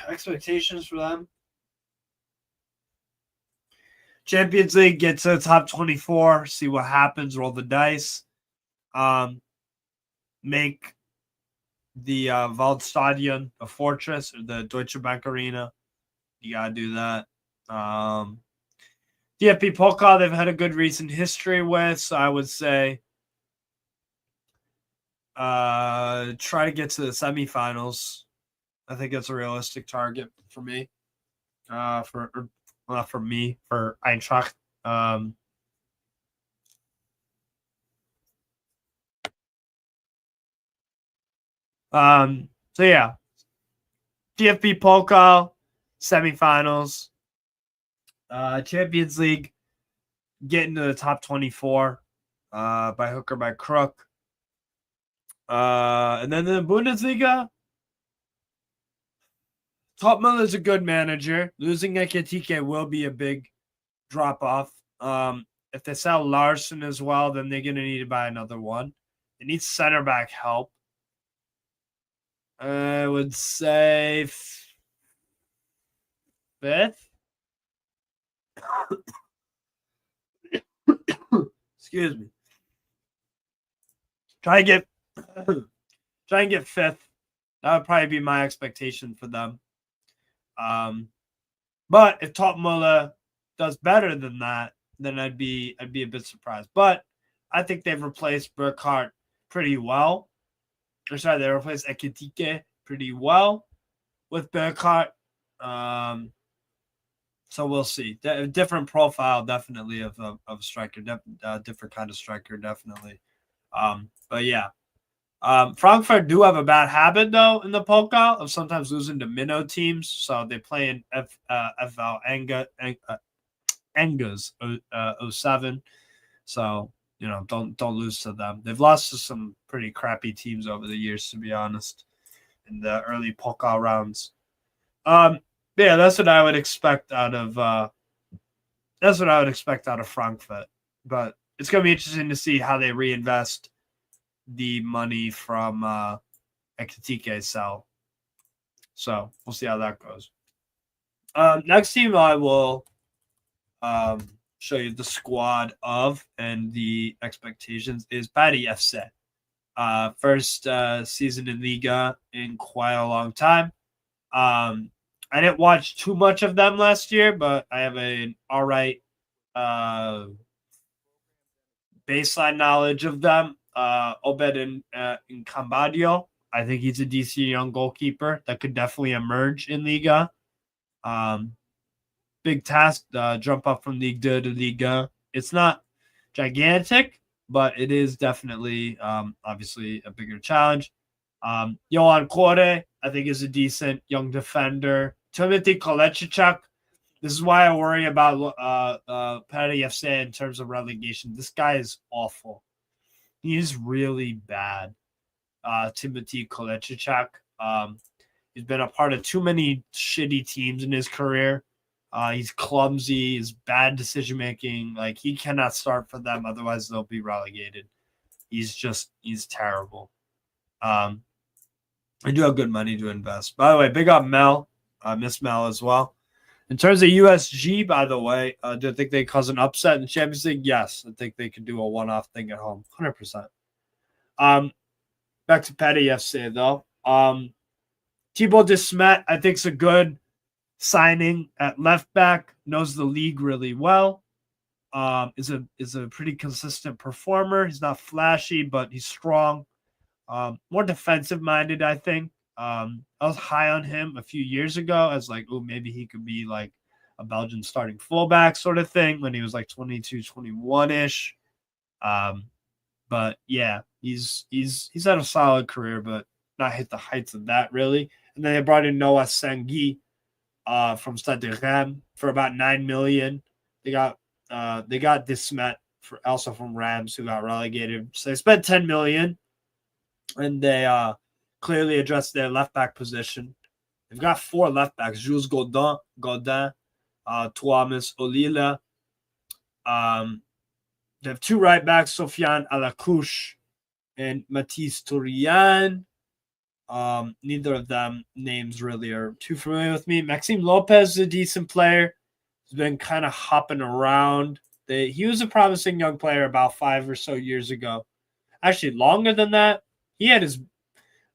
Expectations for them. Champions League, get to the top 24, see what happens, roll the dice. Make the Waldstadion a fortress, or the Deutsche Bank Arena. You got to do that. DFB Pokal, they've had a good recent history with, so I would say try to get to the semifinals. I think that's a realistic target for me. For Eintracht. So yeah, DFB Pokal semifinals, Champions League, getting to the top 24, by hook or by crook. And then the Bundesliga, Topmüller is a good manager. Losing Ekitike will be a big drop off. If they sell Larson as well, then they're going to need to buy another one. They need center back help. I would say fifth. Excuse me. Try to get Try and get fifth. That would probably be my expectation for them. But if Topmuller does better than that, then I'd be a bit surprised. But I think they've replaced Burkhardt pretty well. Or sorry, they replaced Ekitike pretty well with Burkhardt. So we'll see. Different profile, definitely, of a striker. Different kind of striker, definitely. But yeah. Frankfurt do have a bad habit, though, in the Pokal of sometimes losing to minnow teams. So they play in FL Enga's 07. So, don't lose to them. They've lost to some pretty crappy teams over the years, to be honest, in the early Pokal rounds. Yeah, that's what I would expect out of Frankfurt. But it's gonna be interesting to see how they reinvest the money from Ekitike sell. So we'll see how that goes. Next team I will show you the squad of and the expectations is Paris FC. First season in Liga in quite a long time. I didn't watch too much of them last year, but I have an all right baseline knowledge of them. Obed in Cambadio, I think he's a decent young goalkeeper that could definitely emerge in Liga. Big task, jump up from Ligue 2 to Liga. It's not gigantic, but it is definitely, obviously, a bigger challenge. Johan Kore, I think, is a decent young defender. Timothy Kolechichuk. This is why I worry about Paris FC in terms of relegation. This guy is awful. He is really bad. Timothy Kolechichuk. He's been a part of too many shitty teams in his career. He's clumsy. He's bad decision making. Like, he cannot start for them, otherwise they'll be relegated. He's terrible. I do have good money to invest. By the way, big up Mel. Miss Mel as well. In terms of USG, by the way, do I think they cause an upset in the Champions League? Yes. I think they could do a one-off thing at home. 100%. Back to Paris FC, though. Thibaut Desmet, I think, is a good signing at left back. Knows the league really well. Is a pretty consistent performer. He's not flashy, but he's strong. More defensive-minded, I think. I was high on him a few years ago as like, oh, maybe he could be like a Belgian starting fullback sort of thing when he was like 22, 21-ish. But yeah, he's had a solid career, but not hit the heights of that really. And then they brought in Noah Sangui from Stade de Reims for about $9 million. They got Desmet also from Rams, who got relegated. So they spent $10 million, and they clearly addressed their left back position. They've got 4 left backs: Jules Godin, Tuamis Olila. They have 2 right backs: Sofiane Alacouche and Matisse Tourian. Neither of them names really are too familiar with me. Maxime Lopez is a decent player. He's been kind of hopping around. He was a promising young player about 5 or so years ago. Actually, longer than that. He had his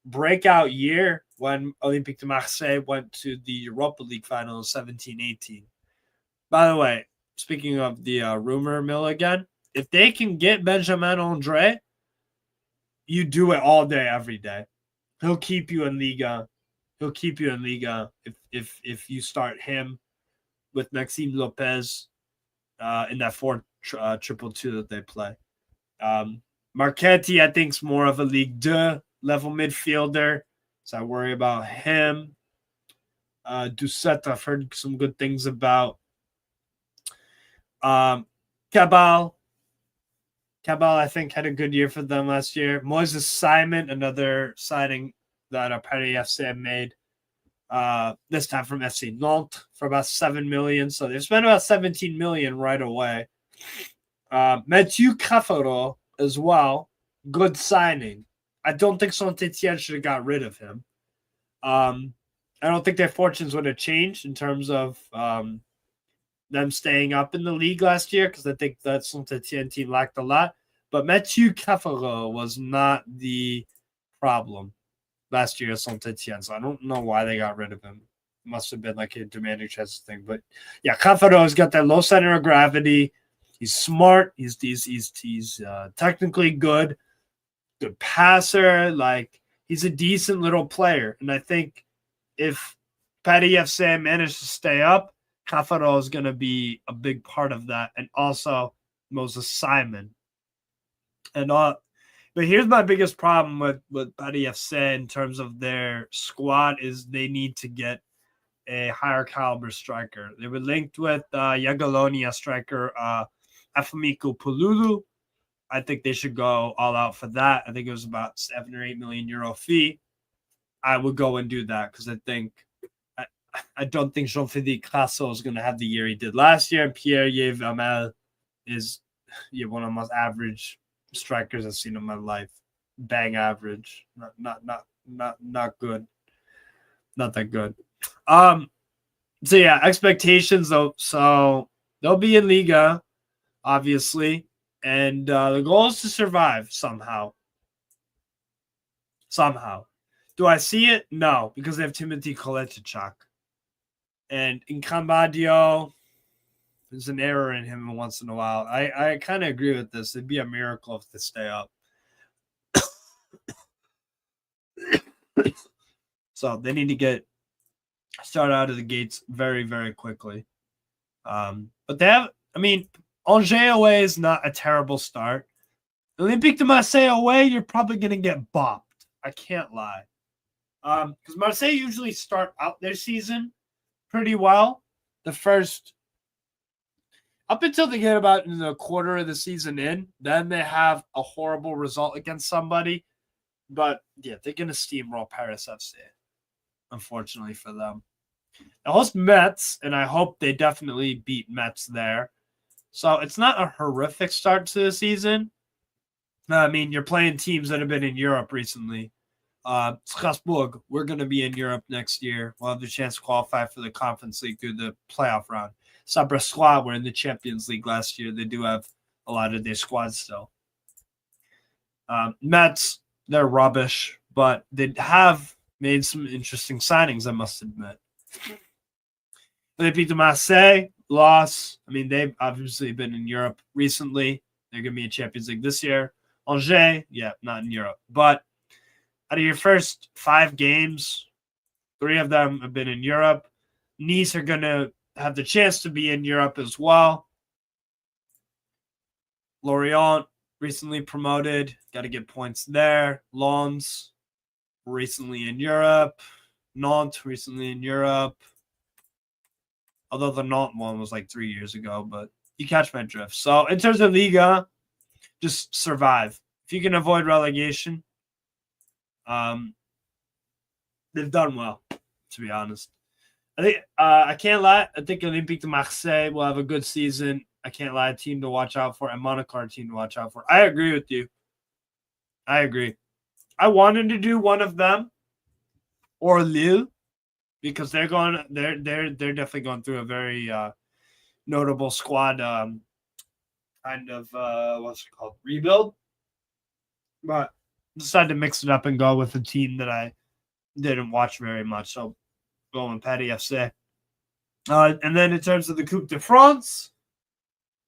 breakout year when Olympique de Marseille went to the Europa League final in 17-18. By the way, speaking of the rumor mill again, if they can get Benjamin Andre, you do it all day, every day. He'll keep you in Liga. If you start him with Maxime Lopez in that 4-2-2 that they play. Marchetti, I think, is more of a Ligue 2 level midfielder, so I worry about him. Doucet, I've heard some good things about. Cabal, I think, had a good year for them last year. Moises Simon, another signing that Paris FC made, this time from FC Nantes for about $7 million. So they've spent about $17 million right away. Mathieu Cafaro as well, good signing. I don't think Saint-Etienne should have got rid of him. I don't think their fortunes would have changed in terms of them staying up in the league last year, because I think that Saint-Etienne team lacked a lot. But Mathieu Cafaro was not the problem last year at Saint-Etienne, so I don't know why they got rid of him. It must have been like a demanding transfer thing. But yeah, Cafaro has got that low center of gravity. He's smart. He's technically good passer. Like, he's a decent little player. And I think if Paris FC managed to stay up, Cafaro is going to be a big part of that. And also Moses Simon. And but here's my biggest problem with Paris FC in terms of their squad is they need to get a higher caliber striker. They were linked with Jagiellonia striker Afamiku Pululu. I think they should go all out for that. I think it was about 7 or 8 million euro fee. I would go and do that because I don't think Jean-Philippe Crasso is going to have the year he did last year. And Pierre-Yves Hamel is one of the most average strikers I've seen in my life. Bang average. Not good. Not that good. So yeah, expectations though. So they'll be in Liga, obviously. And the goal is to survive somehow. Somehow. Do I see it? No, because they have Timothy Kolechichak. And in Cambadio, there's an error in him once in a while. I kind of agree with this. It'd be a miracle if they stay up. So they need to start out of the gates very, very quickly. But they have, Angers away is not a terrible start. Olympique de Marseille away, you're probably going to get bopped. I can't lie. Because Marseille usually start out their season pretty well. The first, up until they get about in the quarter of the season in, then they have a horrible result against somebody. But yeah, they're going to steamroll Paris FC, unfortunately for them. They host Metz, and I hope they definitely beat Metz there. So it's not a horrific start to the season. You're playing teams that have been in Europe recently. Strasbourg, we're going to be in Europe next year. We'll have the chance to qualify for the Conference League through the playoff round. Saint-Bréstois were in the Champions League last year. They do have a lot of their squads still. Metz, they're rubbish, but they have made some interesting signings, I must admit. Olympique de Marseille, loss. They've obviously been in Europe recently. They're going to be in Champions League this year. Angers, yeah, not in Europe. But out of your first 5 games, 3 of them have been in Europe. Nice are going to have the chance to be in Europe as well. Lorient, recently promoted. Got to get points there. Lens, recently in Europe. Nantes, recently in Europe. Although the Nantes one was like 3 years ago, but you catch my drift. So in terms of Liga, just survive. If you can avoid relegation, they've done well, to be honest. I think I can't lie. I think Olympique de Marseille will have a good season. I can't lie. A team to watch out for, and Monaco a team to watch out for. I agree with you. I agree. I wanted to do one of them or Lille, because they're definitely going through a very notable squad kind of what's it called, rebuild. But decided to mix it up and go with a team that I didn't watch very much. So going Paris FC. And then in terms of the Coupe de France,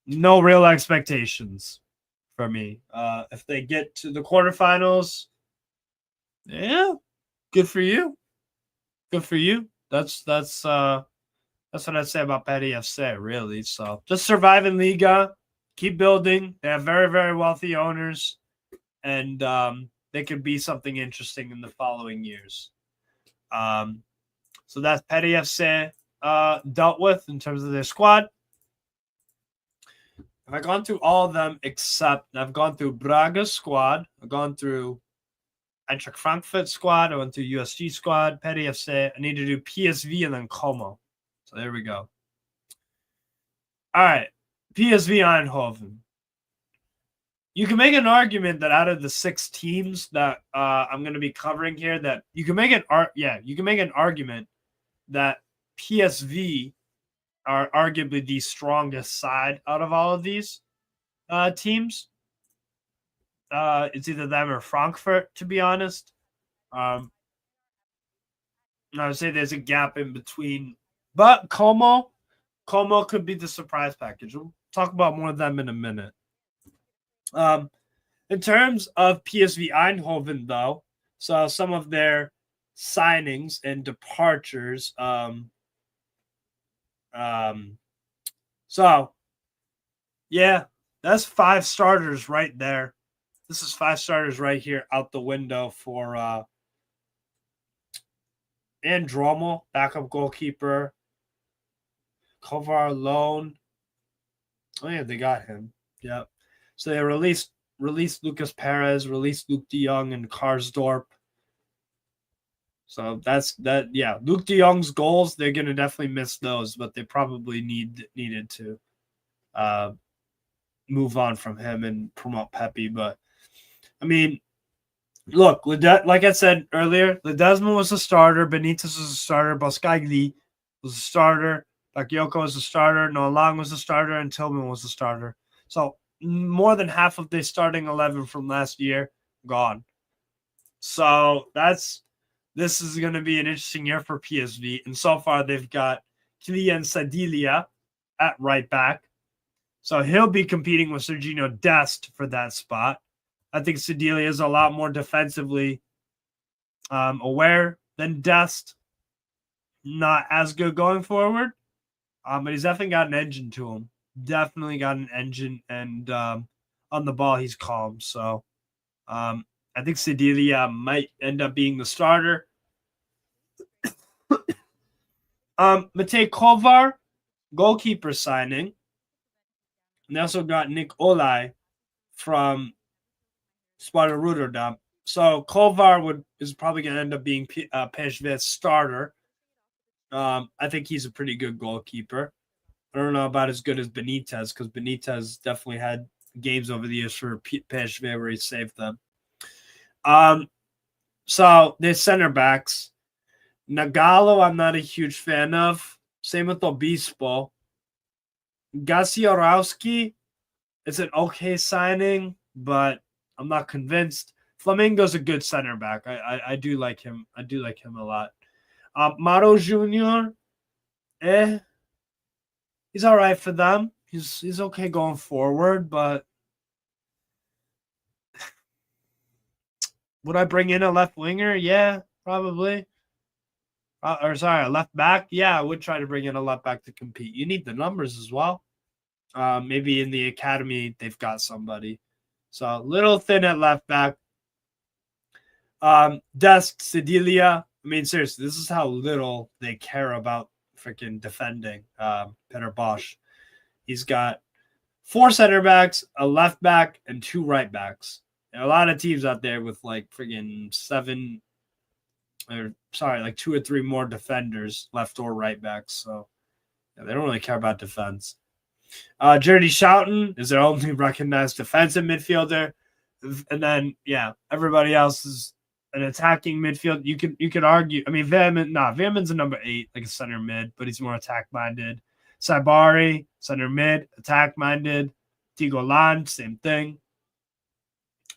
no real expectations for me. If they get to the quarterfinals, yeah, good for you. Good for you. That's what I'd say about Paris FC, really. So just survive in Liga, keep building. They have very, very wealthy owners, and they could be something interesting in the following years. So that's Paris FC dealt with in terms of their squad. I've gone through all of them except I've gone through Braga's squad. I've gone through Eintracht Frankfurt squad. I went through USG squad, Paris FC. I need to do PSV and then Como. So there we go. All right. PSV Eindhoven. You can make an argument that out of the 6 teams that I'm going to be covering here, that you can make an argument that PSV are arguably the strongest side out of all of these teams. it's either them or Frankfurt, to be honest. I would say there's a gap in between, but Como could be the surprise package. We'll talk about more of them in a minute. In terms of PSV Eindhoven, though, so some of their signings and departures. So yeah, that's 5 starters right there. This is 5 starters right here out the window for Andromo, backup goalkeeper. Kovar loan. Oh yeah, they got him. Yep. So they released Lucas Perez, released Luke De Jong and Karsdorp. So that's that. Yeah, Luke De Jong's goals, they're gonna definitely miss those, but they probably needed to move on from him and promote Pepe. But I mean, look, like I said earlier, Ledesma was a starter, Benitez was a starter, Boscagli was a starter, Bakayoko was a starter, Noah Lang was a starter, and Tillman was a starter. So more than half of the starting 11 from last year gone. So this is going to be an interesting year for PSV. And so far, they've got Kylian Sadilia at right back. So he'll be competing with Serginho Dest for that spot. I think Sadilia is a lot more defensively aware than Dest. Not as good going forward, but he's definitely got an engine to him. Definitely got an engine, and on the ball, he's calm. So I think Sadilia might end up being the starter. Matej Kovar, goalkeeper signing. And they also got Nick Olaj from Sparta Rotterdam. So Kovar is probably going to end up being PSV's starter. I think he's a pretty good goalkeeper. I don't know about as good as Benitez, because Benitez definitely had games over the years for PSV where he saved them. So they're center backs. Nagalo, I'm not a huge fan of. Same with Obispo. Gaciorowski, it's an okay signing, but I'm not convinced. Flamengo's a good center back. I do like him. I do like him a lot. Mauro Jr., he's all right for them. He's okay going forward, but would I bring in a left winger? Yeah, probably. A left back. Yeah, I would try to bring in a left back to compete. You need the numbers as well. Maybe in the academy they've got somebody. So a little thin at left back. Dest, Sedilia. I mean, seriously, this is how little they care about freaking defending. Peter Bosch. He's got 4 center backs, a left back, and 2 right backs. There are a lot of teams out there with like freaking 2 or 3 more defenders, left or right backs. So yeah, they don't really care about defense. Jordy Schouten is their only recognized defensive midfielder. And then, yeah, everybody else is an attacking midfield. You could argue. I mean, Veerman's a number 8, like a center mid, but he's more attack-minded. Saibari, center mid, attack-minded. Tigo Land, same thing.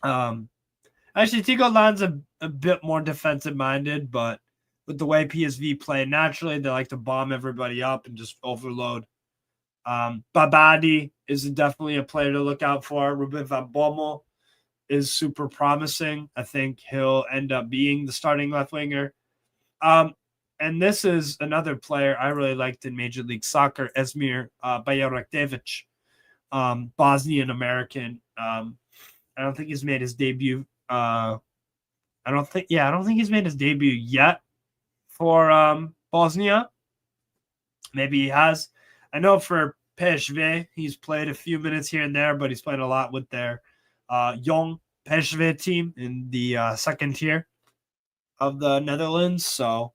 Actually, Tigo Land's a bit more defensive-minded, but with the way PSV play naturally, they like to bomb everybody up and just overload. Babadi is definitely a player to look out for. Ruben Van Bommel is super promising. I think he'll end up being the starting left winger. And this is another player I really liked in Major League Soccer, Esmir Bajaraktevic, Bosnian American. I don't think he's made his debut. I don't think he's made his debut yet for Bosnia. Maybe he has. I know for PSV, he's played a few minutes here and there, but he's played a lot with their young PSV team in the second tier of the Netherlands. So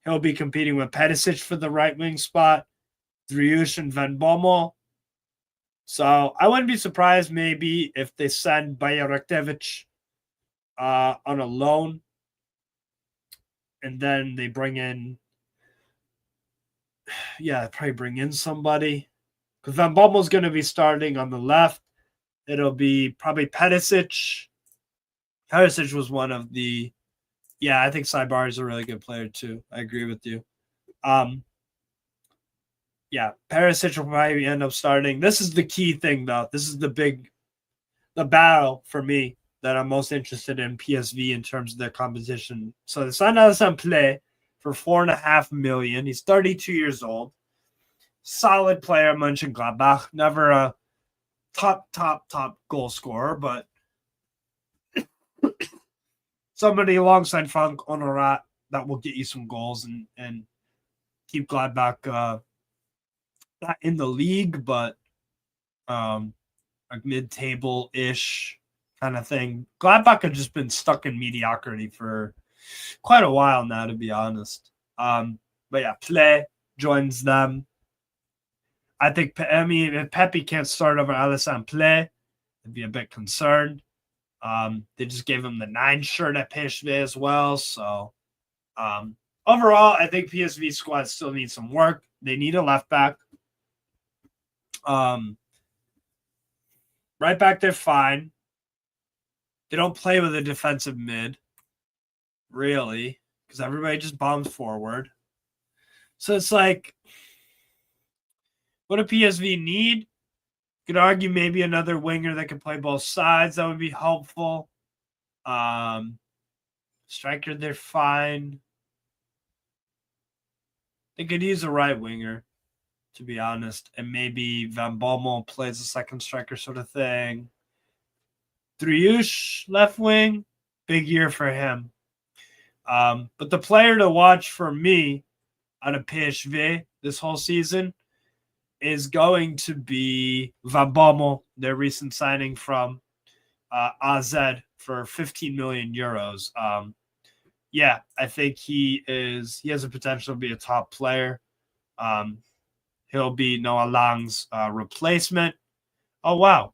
he'll be competing with Perisic for the right wing spot, Driouche and Van Bommel. So I wouldn't be surprised maybe if they send Bajaraktevic on a loan, and then they bring in, probably bring in somebody, because Van Bommel's going to be starting on the left. it'll be probably Perisic. Perisic was one of the. Yeah, I think Saibar is a really good player too. I agree with you. Yeah, Perisic will probably end up starting. This is the key thing, though. This is the battle for me that I'm most interested in PSV in terms of their competition. So they signed Alassane Play for $4.5 million. He's 32 years old. Solid player, Mönchengladbach. Never a top goal scorer, but somebody alongside Frank Honorat that will get you some goals and keep Gladbach not in the league, but like mid-table-ish kind of thing. Gladbach have just been stuck in mediocrity for quite a while now, to be honest. But yeah, Play joins them. I think, if Pepe can't start over Alassane Play, I'd be a bit concerned. They just gave him the 9 shirt at PSV as well. So overall, I think PSV squad still needs some work. They need a left back. Right back, they're fine. They don't play with a defensive mid, really, because everybody just bombs forward. So it's like, what do PSV need? Could argue maybe another winger that can play both sides. That would be helpful. Striker, they're fine. They could use a right winger, to be honest. And maybe Van Bommel plays a second striker sort of thing. Driouche, left wing, big year for him. But the player to watch for me out of PSV this whole season is going to be Van Bommel, their recent signing from AZ for 15 million euros. Yeah, I think he has a potential to be a top player. He'll be Noah Lang's replacement. Oh, wow.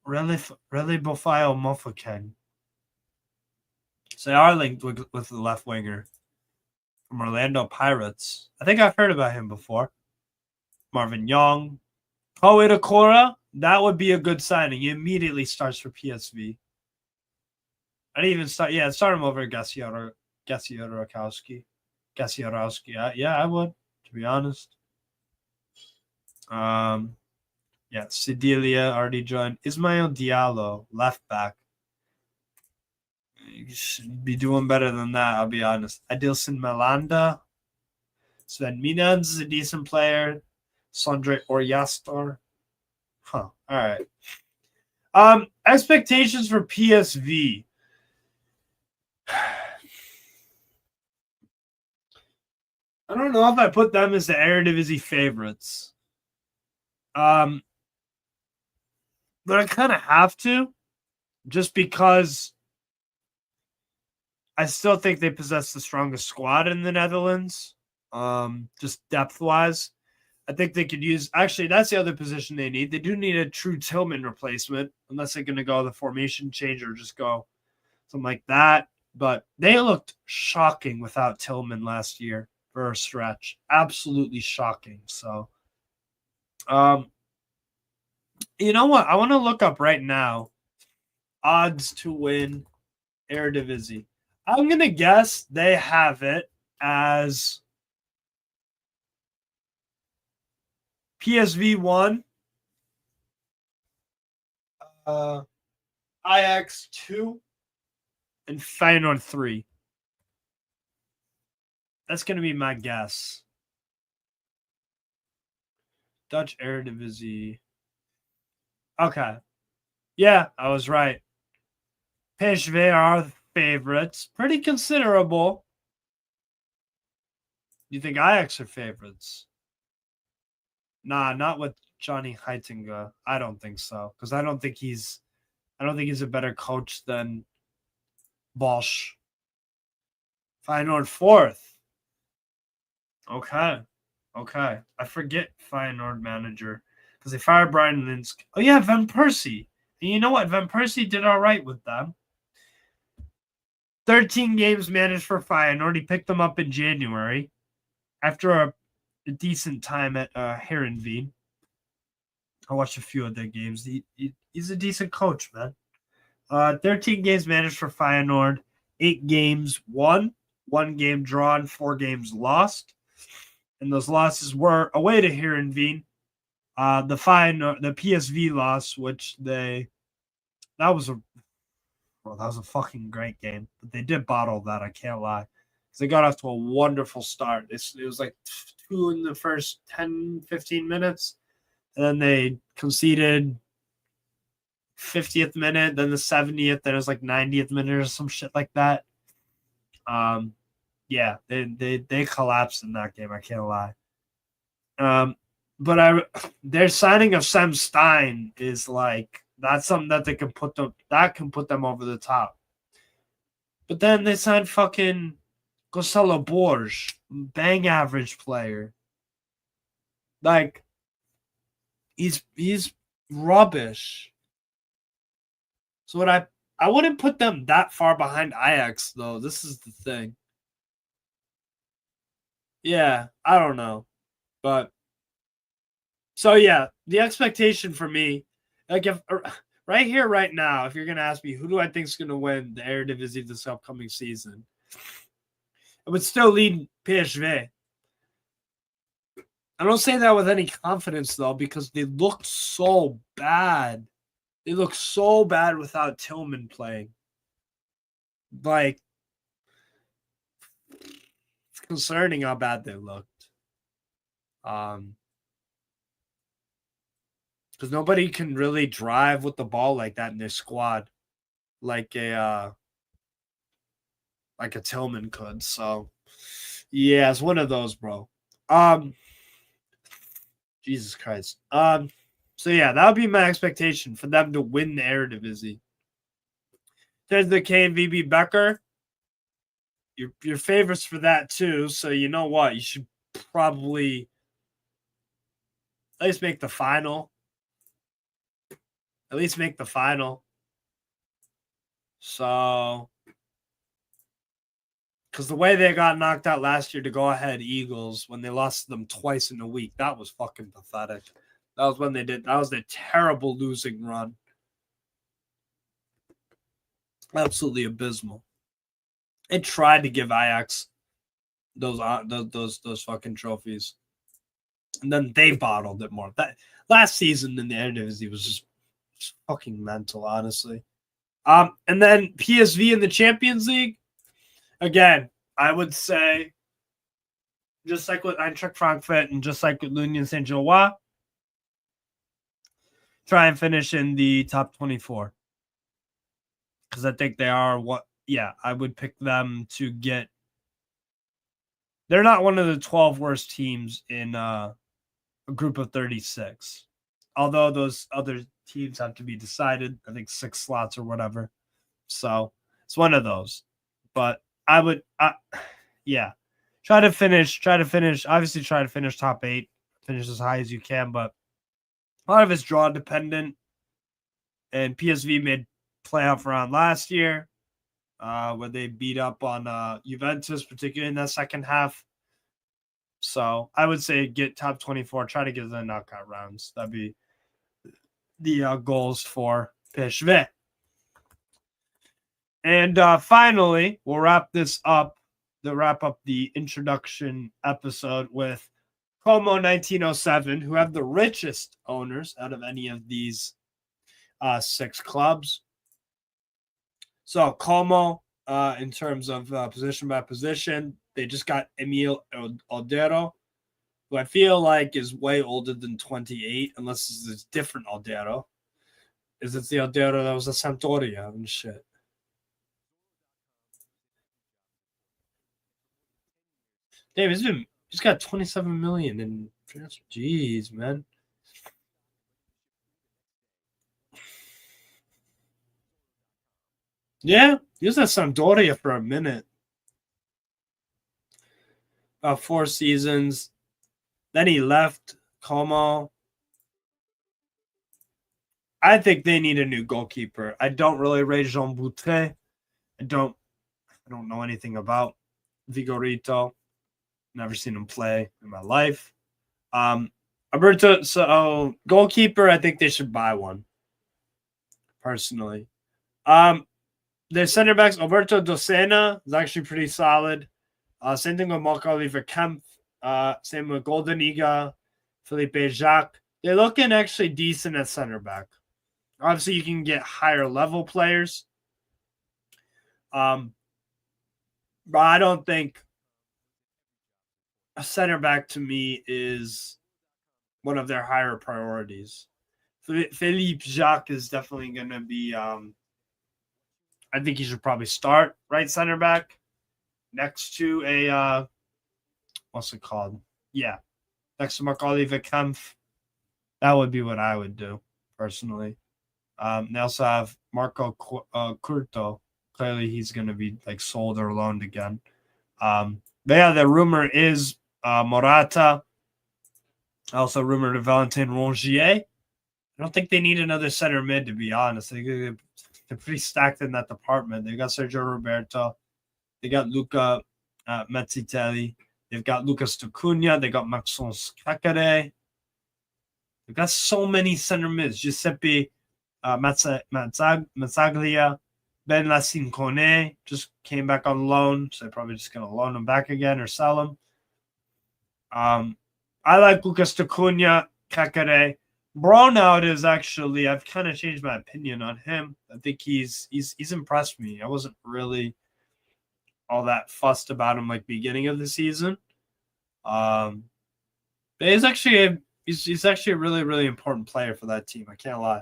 Really Bofayo Mofokeng. So they are linked with the left winger from Orlando Pirates. I think I've heard about him before. Marvin Young. Ko Itakura, that would be a good signing. He immediately starts for PSV. I didn't even start. Yeah, start him over Gasiorowski. Yeah, I would, to be honest. Yeah, Sidilia already joined. Ismail Diallo, left back. You should be doing better than that, I'll be honest. Adilson Melanda. Sven Minans is a decent player. Sondre Oryastar. Huh. All right. Expectations for PSV. I don't know if I put them as the Eredivisie favorites. But I kind of have to, just because I still think they possess the strongest squad in the Netherlands, just depth-wise. I think they could use – actually, that's the other position they need. They do need a true Tillman replacement, unless they're going to go the formation change or just go something like that. But they looked shocking without Tillman last year for a stretch. Absolutely shocking. So, you know what? I want to look up right now odds to win Eredivisie. I'm going to guess they have it as PSV 1, Ajax 2, and Feyenoord 3. That's going to be my guess. Dutch Eredivisie. Okay. Yeah, I was right. PSV are the favorites. Pretty considerable. You think Ajax are favorites? Nah, not with Johnny Heitinga. I don't think so. Because I don't think he's a better coach than Bosch. Feyenoord 4th. Okay. I forget Feyenoord manager because they fired Brian Linsk. Oh yeah, Van Persie. And you know what? Van Persie did all right with them. 13 games managed for Feyenoord. He picked them up in January after a decent time at Heerenveen. I watched a few of their games. He's a decent coach, man. 13 games managed for Feyenoord, 8 games won, 1 game drawn, 4 games lost. And those losses were away to Heerenveen. The PSV loss, which that was a fucking great game. But they did bottle that, I can't lie. Because they got off to a wonderful start. It was like 2 in the first 10, 15 minutes. And then they conceded 50th minute, then the 70th, then it was like 90th minute or some shit like that. Yeah, they collapsed in that game, I can't lie. But their signing of Sam Stein is like, that's something that they can put them over the top. But then they signed fucking Gonçalo Borges, bang average player. Like, he's rubbish. So I wouldn't put them that far behind Ajax, though. This is the thing. Yeah, I don't know. But so yeah, the expectation for me, like if right here, right now, if you're gonna ask me who do I think is gonna win the Eredivisie this upcoming season, I would still lead PSV. I don't say that with any confidence though, because they look so bad. They look so bad without Tillman playing. Like, it's concerning how bad they looked. Because nobody can really drive with the ball like that in their squad, like a Tillman could. So, yeah, it's one of those, bro. Jesus Christ. So yeah, that would be my expectation for them to win the Eredivisie. There's the KNVB Becker. Your favorites for that too. So you know what? You should probably at least make the final. At least make the final. So, because the way they got knocked out last year to go ahead Eagles when they lost them twice in a week, that was fucking pathetic. That was when that was their terrible losing run. Absolutely abysmal. They tried to give Ajax those fucking trophies, and then they bottled it more. That last season in the Eredivisie was just fucking mental, honestly. And then PSV in the Champions League. Again, I would say, just like with Eintracht Frankfurt and just like with L'Union Saint-Gilloise, try and finish in the top 24. Because I think they are I would pick them to get. They're not one of the 12 worst teams in a group of 36. Although those other teams have to be decided, I think 6 slots or whatever. So it's one of those. But I would, try to finish. Obviously, try to finish top 8, finish as high as you can. But a lot of it's draw dependent. And PSV made playoff round last year, where they beat up on Juventus, particularly in that second half. So I would say get top 24, try to get to the knockout rounds. That'd be the goals for PSV. And finally, we'll wrap up the introduction episode with Como 1907, who have the richest owners out of any of these 6 clubs. So Como, in terms of position by position, they just got Emil Aldero, who I feel like is way older than 28, unless it's a different Aldero. Is it the Aldero that was at Sampdoria and shit? Damn, he's got 27 million in transfer. Jeez, man. Yeah, he was at Sampdoria for a minute. About 4 seasons. Then he left Como. I think they need a new goalkeeper. I don't really rate Jean Boutre. I don't know anything about Vigorito. Never seen him play in my life. Alberto, so goalkeeper, I think they should buy one. Personally, their center backs, Alberto Docena is actually pretty solid. Same thing with Marc-Oliver Kempf. Same with Golden Eagle, Felipe Jacques. They're looking actually decent at center back. Obviously, you can get higher level players. But I don't think a center back to me is one of their higher priorities. Philippe Jacques is definitely going to be. I think he should probably start right center back next to a what's it called? Yeah, next to Marc-Oliver Kempf. That would be what I would do personally. They also have Marco Curto. Clearly, he's going to be like sold or loaned again. But yeah, the rumor is Morata. Also rumored of Valentin Rongier. I don't think they need another center mid, to be honest. They're pretty stacked in that department. They got Sergio Roberto. They got Luca Mezzitelli. They've got Lucas Tucunha. They got Maxence Kakare. They've got so many center mids. Giuseppe Mazzaglia. Ben Lassincone just came back on loan, so they're probably just going to loan him back again or sell him. I like Lucas Tucunha, Kakare. Brownwood is actually, I've kind of changed my opinion on him. I think he's impressed me. I wasn't really all that fussed about him like beginning of the season. But he's actually a really, really important player for that team. I can't lie.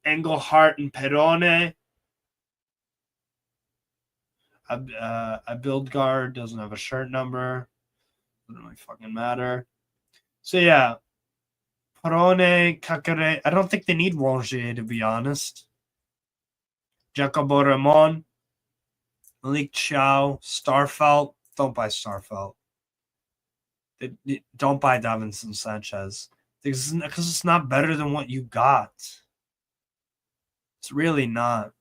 Engelhardt and Perone. A build guard doesn't have a shirt number. Doesn't really fucking matter. So yeah. Perone, Kakare. I don't think they need Rongier, to be honest. Jacobo Ramon, Malik Chow, Starfelt. Don't buy Starfelt. Don't buy Davinson Sanchez. Because it's not better than what you got. It's really not.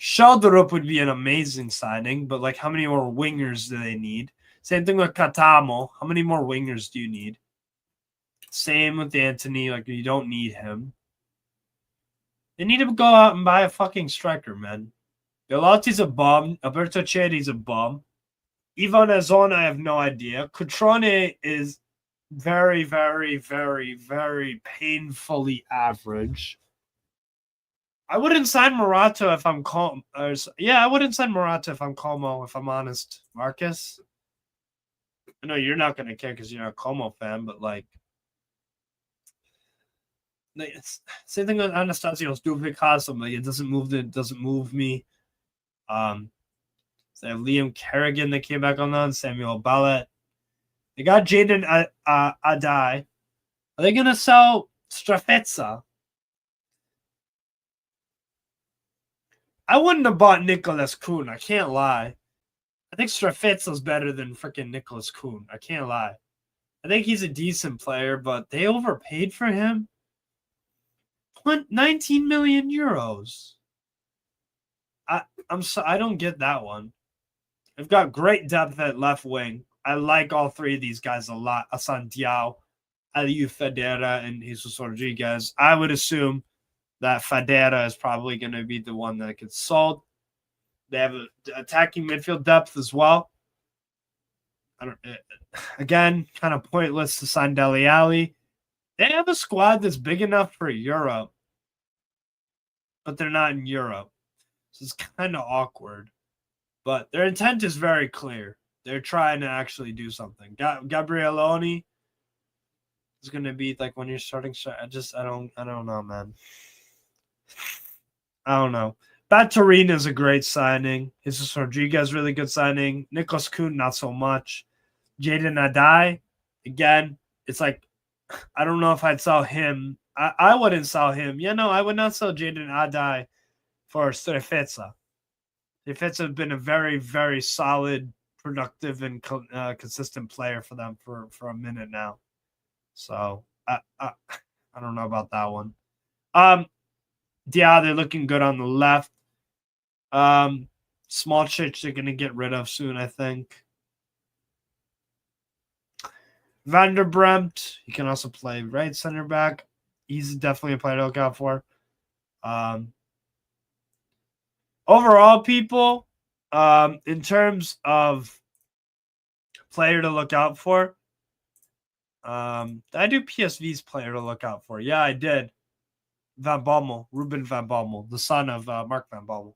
Sheldrup would be an amazing signing, but like, how many more wingers do they need? Same thing with Katamo. How many more wingers do you need? Same with Anthony. Like, you don't need him. They need to go out and buy a fucking striker, man. Belotti's a bum. Alberto Chetti's a bum. Ivan Azon, I have no idea. Cutrone is very, very, very, very painfully average. I wouldn't sign Morata if I'm calm. I wouldn't sign Morata if I'm Como, if I'm honest, Marcus. I know you're not going to care because you're a Como fan, but like, same thing with Anastasios Dubikasum. Like, it doesn't move me. So they have Liam Kerrigan that came back on that, Samuel Ballet. They got Jaden Adai. Are they gonna sell Strafezza? I wouldn't have bought Nicholas Kuhn. I can't lie. I think Strafezza's better than freaking Nicholas Kuhn. I can't lie. I think he's a decent player, but they overpaid for him. 19 million euros. I don't get that one. They've got great depth at left wing. I like all three of these guys a lot. Hassan Diao, Aliou Federa, and Jesus Rodriguez. I would assume that Federa is probably going to be the one that gets sold. They have attacking midfield depth as well. Again, kind of pointless to sign Dele Alli. They have a squad that's big enough for Europe, but they're not in Europe. So it's kind of awkward. But their intent is very clear. They're trying to actually do something. Gabrieloni is going to be like when you're starting. I don't know, man. I don't know. Baturina is a great signing. Jesus Rodriguez, really good signing. Nicholas Kuhn, not so much. Jaden Adai, again, it's like, I don't know if I'd sell him. I wouldn't sell him. I would not sell Jaden Adai for Strefezza. Strefezza has been a very, very solid, productive, and consistent player for them for a minute now. So I don't know about that one. Yeah, they're looking good on the left. Smolcic they're going to get rid of soon, I think. Vanderbremt, he can also play right center back. He's definitely a player to look out for. Overall, people, in terms of player to look out for, did I do PSV's player to look out for? Yeah, I did. Van Bommel, Ruben Van Bommel, the son of Mark Van Bommel.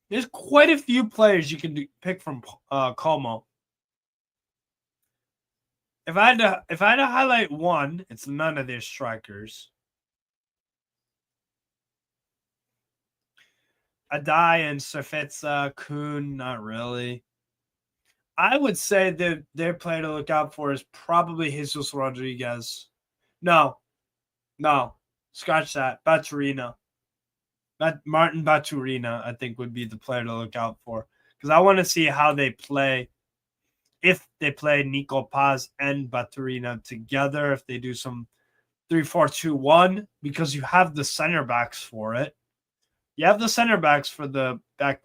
There's quite a few players you can pick from Como. If I had to highlight one, it's none of their strikers. Adai and Safetsa, Kuhn, not really. I would say that their player to look out for is probably Jesus Rodriguez. No, scratch that. Baturina. Martin Baturina, I think, would be the player to look out for because I want to see how they play. If they play Nico Paz and Baturina together, if they do some 3-4-2-1, because you have the center backs for it. You have the center backs for the back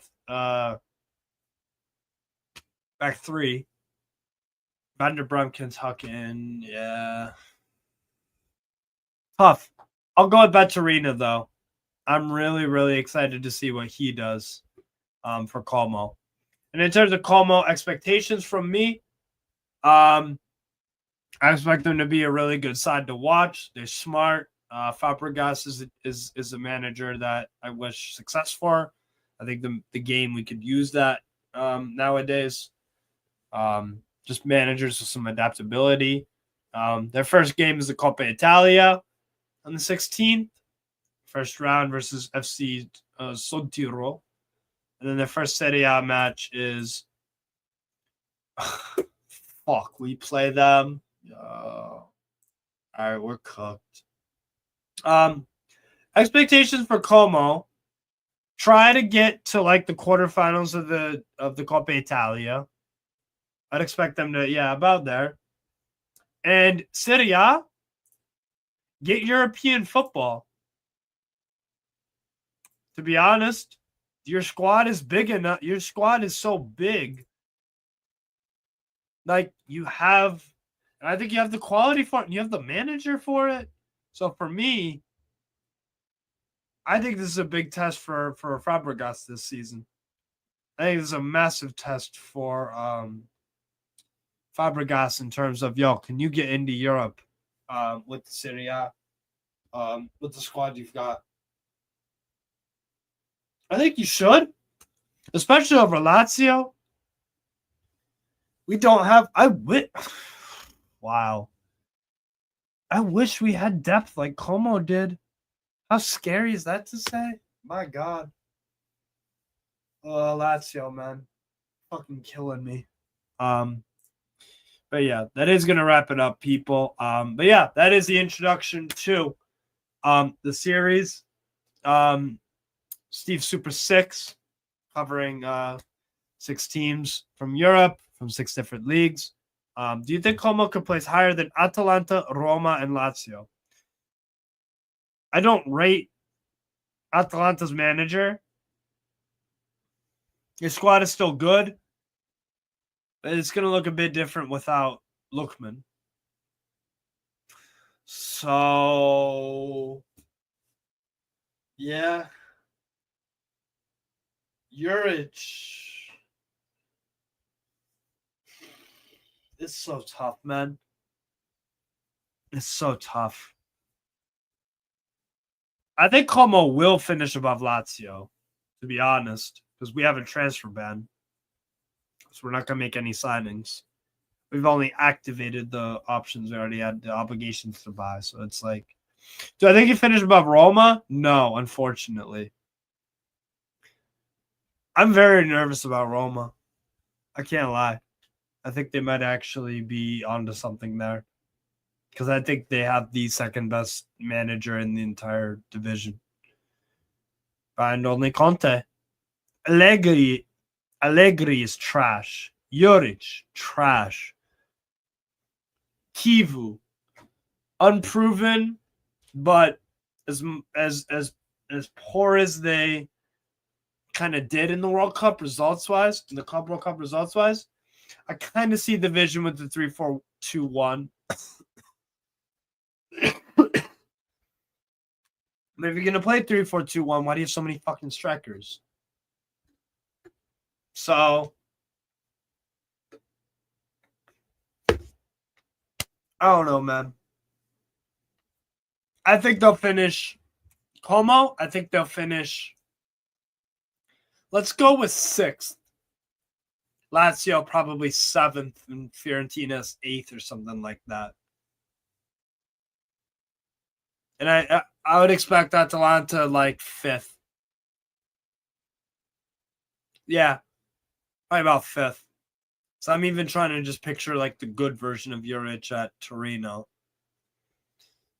three. Vanderbremt can tuck in. Yeah. Tough. I'll go with Baturina, though. I'm really, really excited to see what he does for Como. And in terms of Como expectations from me, I expect them to be a really good side to watch. They're smart. Fabregas is a manager that I wish success for. I think the game we could use that nowadays. Just managers with some adaptability. Their first game is the Coppa Italia on the 16th. First round versus FC Sudtirol. And then their first Serie A match is fuck, we play them. All right, we're cooked. Expectations for Como. Try to get to like the quarterfinals of the Coppa Italia. I'd expect them to, about there. And Serie A, get European football. To be honest, your squad is big enough. Your squad is so big. Like you have, I think you have the quality for it, and you have the manager for it. So for me, I think this is a big test for Fabregas this season. I think this is a massive test for Fabregas in terms of, can you get into Europe with the Serie A, with the squad you've got? I think you should, especially over Lazio. We don't have. Wow. I wish we had depth like Como did. How scary is that to say? My God. Oh, Lazio, man. Fucking killing me. But yeah, that is gonna wrap it up, people. But yeah, that is the introduction to the series. Steve Super 6, covering 6 teams from Europe, from 6 different leagues. Do you think Como could place higher than Atalanta, Roma, and Lazio? I don't rate Atalanta's manager. Your squad is still good, but it's going to look a bit different without Lookman. So, yeah. Juric. It's so tough, man. It's so tough. I think Como will finish above Lazio, to be honest, because we have a transfer ban. So we're not going to make any signings. We've only activated the options. We already had the obligations to buy. So it's like, do I think he finished above Roma? No, unfortunately. I'm very nervous about Roma. I can't lie. I think they might actually be onto something there. Because I think they have the second best manager in the entire division. And only Conte. Allegri is trash. Juric, trash. Kivu, unproven, but as poor as they kind of did in the World Cup results wise, in the Club World Cup results wise, I kind of see the vision with the 3-4-2-1. But if you're gonna play 3-4-2-1, why do you have so many fucking strikers? So I don't know, man. I think they'll finish Como. I think they'll finish. Let's go with 6th. Lazio probably 7th, and Fiorentina's 8th or something like that. And I would expect Atalanta like 5th. Yeah, probably about 5th. So I'm even trying to just picture like the good version of Juric at Torino.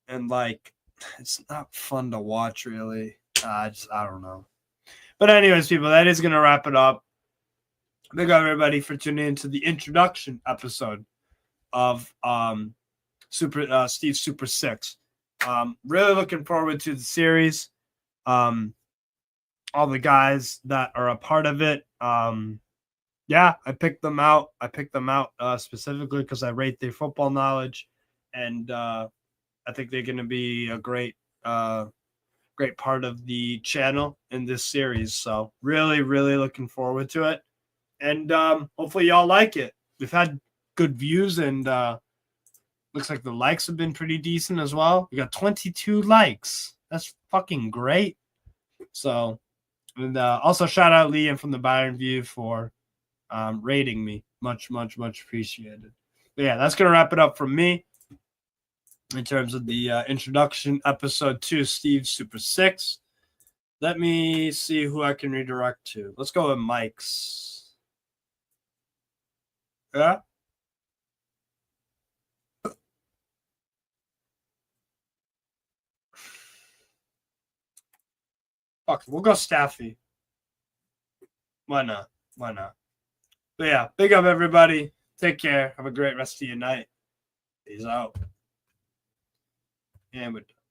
And like, it's not fun to watch, really. I don't know. But anyways, people, that is going to wrap it up. Big up everybody for tuning into the introduction episode of Steve Super 6. Really looking forward to the series. All the guys that are a part of it. Yeah, I picked them out. I picked them out specifically because I rate their football knowledge, and I think they're going to be a great part of the channel in this series. So really, really looking forward to it, and hopefully y'all like it. We've had good views, and looks like the likes have been pretty decent as well. We got 22 likes. That's fucking great. So, and also shout out Liam from the Bayern View for rating me. Much appreciated. But yeah, that's gonna wrap it up from me in terms of the introduction episode to Steve Super 6. Let me see who I can redirect to. Let's go with Mike's. Yeah. Fuck, we'll go Staffy. Why not? But yeah, big up everybody. Take care. Have a great rest of your night. Peace out. And we're done.